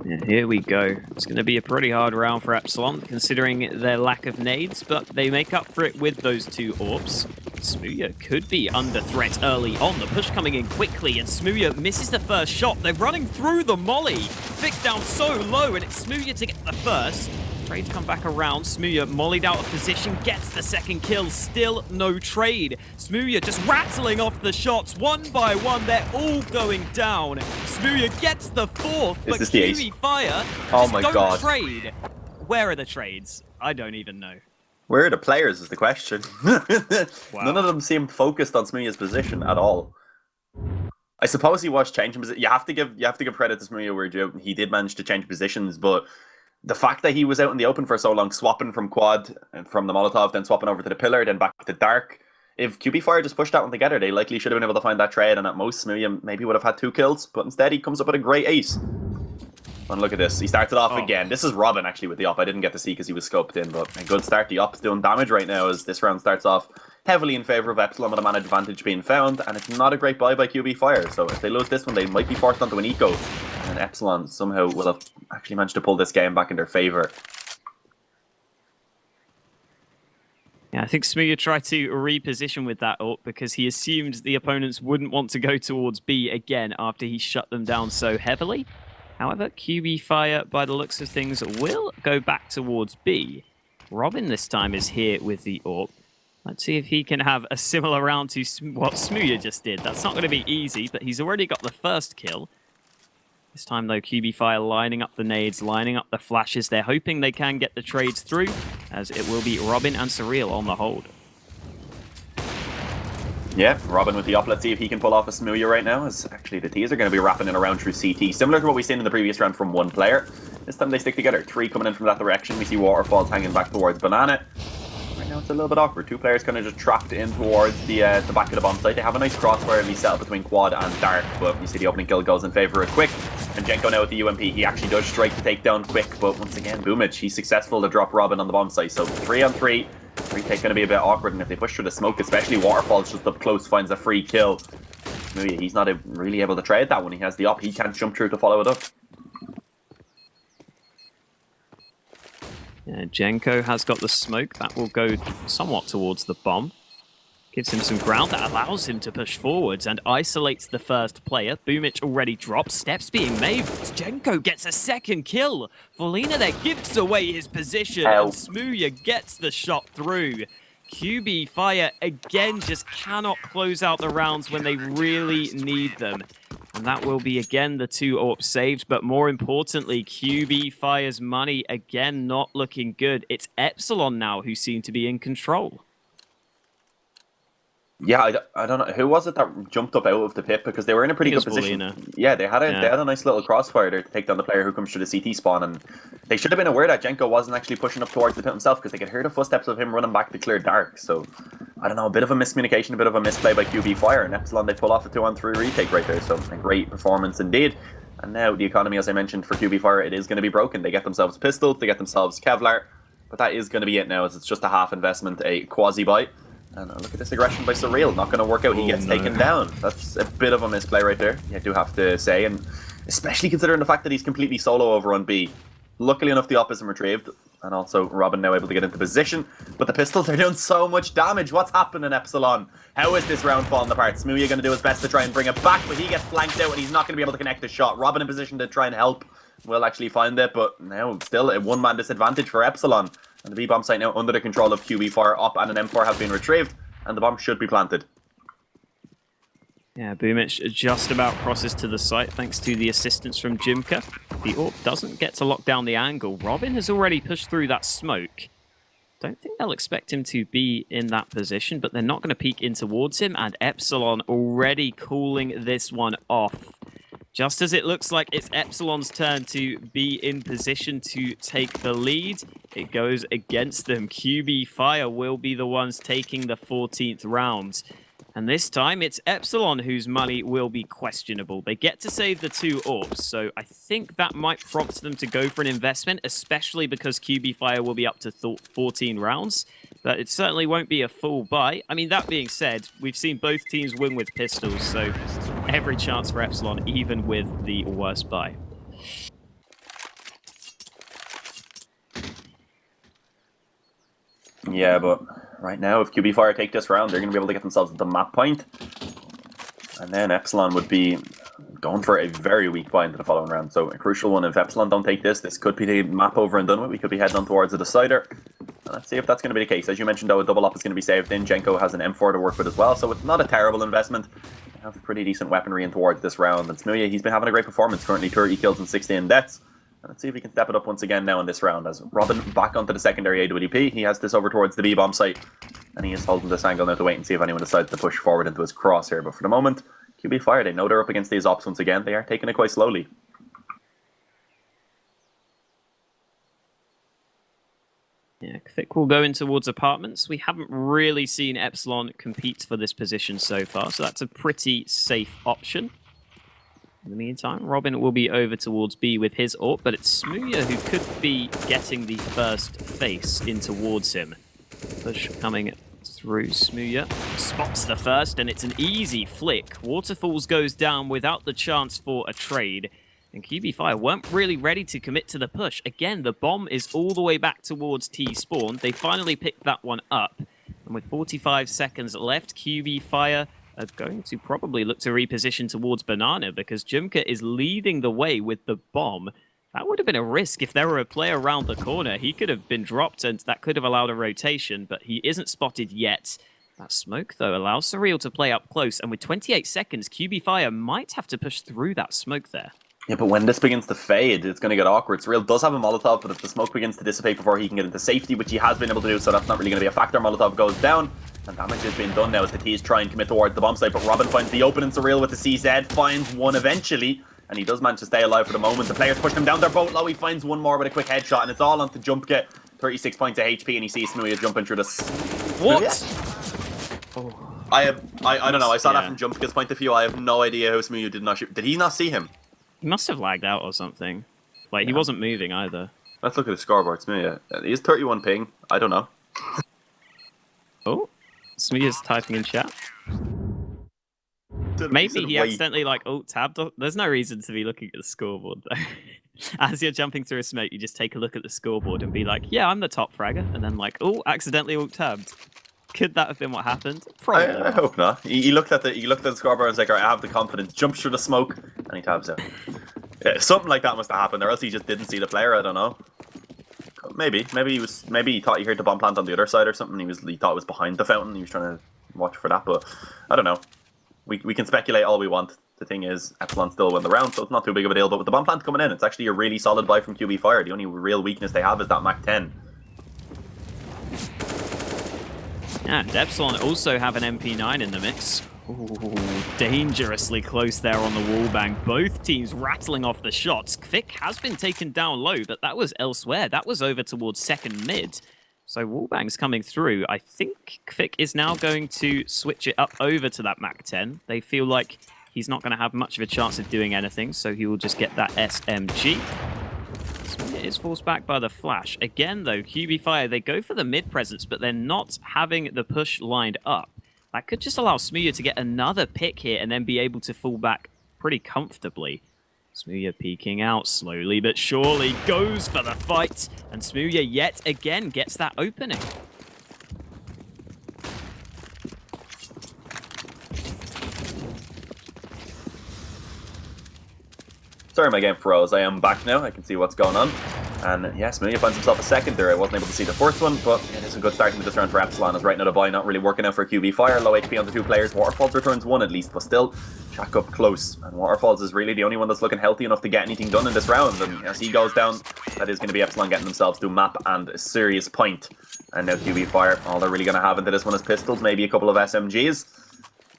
And here we go. It's going to be a pretty hard round for Epsilon, considering their lack of nades, but they make up for it with those 2 AWPs. Smoothie could be under threat early on. The push coming in quickly, and Smoothie misses the first shot. They're running through the molly. Vic down so low, and it's Smoothie to get the first. Trade come back around. Smoothie mollied out of position, gets the second kill. Still no trade. Smoothie just rattling off the shots one by one. They're all going down. Smoothie gets the 4th, but Qualifier don't trade. Where are the trades? I don't even know. Where are the players is the question. Wow. None of them seem focused on Smoothie's position at all. I suppose he was changing position. You have to give credit to Smoothie where he did manage to change positions, but the fact that he was out in the open for so long, swapping from quad and from the Molotov, then swapping over to the pillar, then back to dark. If Qualifier just pushed that one together, they likely should have been able to find that trade, and at most Smoothie maybe would have had 2 kills, but instead he comes up with a great ace. And look at this, he starts it off again. This is Robin actually with the op. I didn't get to see because he was scoped in, but a good start. The op's doing damage right now as this round starts off heavily in favour of Epsilon with a man advantage being found, and it's not a great buy by Qualifier. So if they lose this one, they might be forced onto an eco, and Epsilon somehow will have actually managed to pull this game back in their favour. Yeah, I think Smooya tried to reposition with that ult because he assumed the opponents wouldn't want to go towards B again after he shut them down so heavily. However, Qualifier, by the looks of things, will go back towards B. Robin this time is here with the AWP. Let's see if he can have a similar round to what Smooya just did. That's not going to be easy, but he's already got the first kill. This time, though, Qualifier lining up the nades, lining up the flashes. They're hoping they can get the trades through, as it will be Robin and Surreal on the hold. Yeah, Robin with the up. Let's see if he can pull off a Smooya right now, as actually the T's are going to be wrapping it around through CT. Similar to what we've seen in the previous round from one player. This time they stick together. 3 coming in from that direction. We see Waterfalls hanging back towards Banana. Right now it's a little bit awkward. 2 players kind of just trapped in towards the back of the bomb site. They have a nice crossfire and set up between Quad and Dark, but you see the opening kill goes in favor of Quick. And Jenko now with the UMP, he actually does strike to take down Quick, but once again, Boomich, he's successful to drop Robin on the bomb site. So 3 on 3. Retake going to be a bit awkward, and if they push through the smoke, especially Waterfalls just up close, finds a free kill. Maybe he's not really able to trade that when he has the up. He can't jump through to follow it up. Yeah, Jenko has got the smoke. That will go somewhat towards the bomb. Gives him some ground that allows him to push forwards and isolates the first player. Boomich already dropped. Steps being made. Jenko gets a second kill. Volina there gives away his position. And Smooya gets the shot through. Qualifier again just cannot close out the rounds when they really need them. And that will be again the 2 AWP saved. But more importantly, Qualifier's money again not looking good. It's Epsilon now who seem to be in control. Yeah, I don't know. Who was it that jumped up out of the pit? Because they were in a pretty good position. Volina. Yeah, they had a nice little crossfire there to take down the player who comes through the CT spawn. And they should have been aware that Jenko wasn't actually pushing up towards the pit himself, because they could hear the footsteps of him running back to clear Dark. So, I don't know, a bit of a miscommunication, a bit of a misplay by Qualifier. And Epsilon, they pull off a 2-on-3 retake right there. So, a great performance indeed. And now, the economy, as I mentioned, for Qualifier, it is going to be broken. They get themselves pistols, they get themselves Kevlar. But that is going to be it now, as it's just a half investment, a quasi-buy. And look at this aggression by Surreal. Not going to work out. He gets taken down. That's a bit of a misplay right there, I do have to say. And especially considering the fact that he's completely solo over on B. Luckily enough, the op isn't retrieved. And also, Robin now able to get into position. But the pistols are doing so much damage. What's happening, Epsilon? How is this round falling apart? Smooya going to do his best to try and bring it back, but he gets flanked out and he's not going to be able to connect the shot. Robin in position to try and help. Will actually find it, but now still a 1-man disadvantage for Epsilon. And the B-bomb site now under the control of Qualifier. Up and an M4 have been retrieved. And the bomb should be planted. Yeah, Boomich just about crosses to the site thanks to the assistance from Jimka. The AWP doesn't get to lock down the angle. Robin has already pushed through that smoke. Don't think they'll expect him to be in that position, but they're not going to peek in towards him. And Epsilon already calling this one off. Just as it looks like it's Epsilon's turn to be in position to take the lead, it goes against them. Qualifier will be the ones taking the 14th round. And this time, it's Epsilon whose money will be questionable. They get to save the 2 AWPs, so I think that might prompt them to go for an investment, especially because Qualifier will be up to 14 rounds. But it certainly won't be a full buy. I mean, that being said, we've seen both teams win with pistols, so every chance for Epsilon, even with the worst buy. Yeah, but right now, if Qualifier take this round, they're going to be able to get themselves the map point. And then Epsilon would be going for a very weak buy into the following round. So a crucial one, if Epsilon don't take this, this could be the map over and done with. We could be heading on towards the decider. Let's see if that's going to be the case. As you mentioned, though, a double up is going to be saved in. Jenko has an M4 to work with as well, so it's not a terrible investment. They have pretty decent weaponry in towards this round. And Smooya, he's been having a great performance, currently 30 kills and 16 deaths. And let's see if he can step it up once again now in this round. As Robin back onto the secondary AWP, he has this over towards the B-bomb site. And he is holding this angle now to wait and see if anyone decides to push forward into his cross here. But for the moment, Qualifier, they know they're up against these ops once again. They are taking it quite slowly. Yeah, Thick will go in towards apartments. We haven't really seen Epsilon compete for this position so far, so that's a pretty safe option. In the meantime, Robin will be over towards B with his AWP, but it's Smooya who could be getting the first face in towards him. Push coming through. Smooya spots the first, and it's an easy flick. Waterfalls goes down without the chance for a trade. And Qualifier weren't really ready to commit to the push. Again, the bomb is all the way back towards T-spawn. They finally picked that one up. And with 45 seconds left, Qualifier are going to probably look to reposition towards Banana because Jumka is leading the way with the bomb. That would have been a risk if there were a player around the corner. He could have been dropped and that could have allowed a rotation, but he isn't spotted yet. That smoke, though, allows Surreal to play up close, and with 28 seconds, Qualifier might have to push through that smoke there. Yeah, but when this begins to fade, it's going to get awkward. Surreal does have a Molotov, but if the smoke begins to dissipate before he can get into safety, which he has been able to do, so that's not really going to be a factor. Molotov goes down, and damage is being done now as the T's try and commit towards the bomb site, but Robin finds the opening. Surreal with the CZ finds one eventually, and he does manage to stay alive for the moment. The players push him down, they're both low. He finds one more with a quick headshot, and it's all on to Jumpka. 36 points of HP, and he sees Smooya jumping through this. What? Oh. I don't know. I saw that from Jumpka's point of view. I have no idea how Smooya did not shoot. Did he not see him? He must have lagged out or something. Like, he wasn't moving either. Let's look at the scoreboard. Smooya. He's 31 ping. I don't know. Oh, Smooya's typing in chat. Maybe he accidentally like alt-tabbed. There's no reason to be looking at the scoreboard though. As you're jumping through a smoke, you just take a look at the scoreboard and be like, yeah, I'm the top fragger. And then like, oh, accidentally alt-tabbed. Could that have been what happened? Probably. I hope not. He looked at the scoreboard and was like, all right, I have the confidence. Jumps through the smoke and he tabs out. Yeah, something like that must have happened, or else he just didn't see the player. I don't know. Maybe he thought he heard the bomb plant on the other side or something. He thought it was behind the fountain. He was trying to watch for that, but I don't know. We can speculate all we want. The thing is, Epsilon still won the round, so it's not too big of a deal. But with the bomb plant coming in, it's actually a really solid buy from Qualifier. The only real weakness they have is that Mach 10. And Epsilon also have an MP9 in the mix. Ooh, dangerously close there on the wallbang. Both teams rattling off the shots. Kvik has been taken down low, but that was elsewhere. That was over towards second mid. So wallbang's coming through. I think Kvik is now going to switch it up over to that Mach 10. They feel like he's not going to have much of a chance of doing anything, so he will just get that SMG. It is forced back by the flash. Again, though, Qualifier, they go for the mid presence, but they're not having the push lined up. That could just allow Smooya to get another pick here and then be able to fall back pretty comfortably. Smooya peeking out slowly but surely, goes for the fight, and Smooya yet again gets that opening. Sorry, my game froze. I am back now. I can see what's going on. And yes, Smooya finds himself a second there. I wasn't able to see the first one, but it is a good start into this round for Epsilon. As right now the buy not really working out for Qualifier. Low HP on the two players. Waterfalls returns one at least, but still Jack up close. And Waterfalls is really the only one that's looking healthy enough to get anything done in this round. And as he goes down, that is going to be Epsilon getting themselves to map and a serious point. And now Qualifier, all they're really going to have into this one is pistols, maybe a couple of SMGs.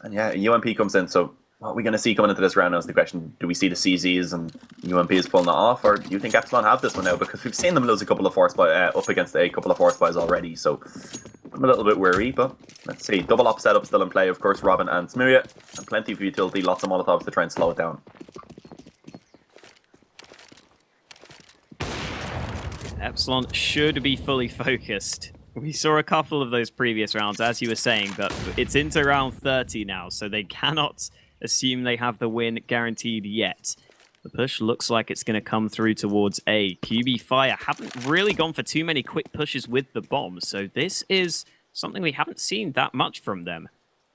And yeah, UMP comes in, so what are we going to see coming into this round now is the question. Do we see the CZs and UMPs pulling it off, or do you think Epsilon have this one now? Because we've seen them lose a couple of force buys up against a couple of force buys already, so I'm a little bit wary, but let's see. Double op setup still in play, of course, Robin and Smooya, and plenty of utility, lots of Molotovs to try and slow it down. Epsilon should be fully focused. We saw a couple of those previous rounds, as you were saying, but it's into round 30 now, so they cannot assume they have the win guaranteed yet. The push looks like it's going to come through towards A. Qualifier haven't really gone for too many quick pushes with the bomb, so this is something we haven't seen that much from them.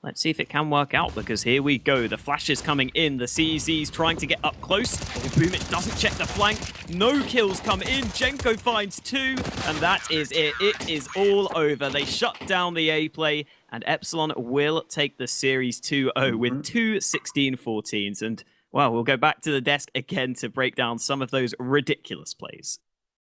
Let's see if it can work out, because here we go. The flash is coming in. The CZ's trying to get up close. Oh, boom, it doesn't check the flank. No kills come in. Jenko finds two, and that is it. It is all over. They shut down the A play, and Epsilon will take the series 2-0 with two 16-14s. And, well, we'll go back to the desk again to break down some of those ridiculous plays.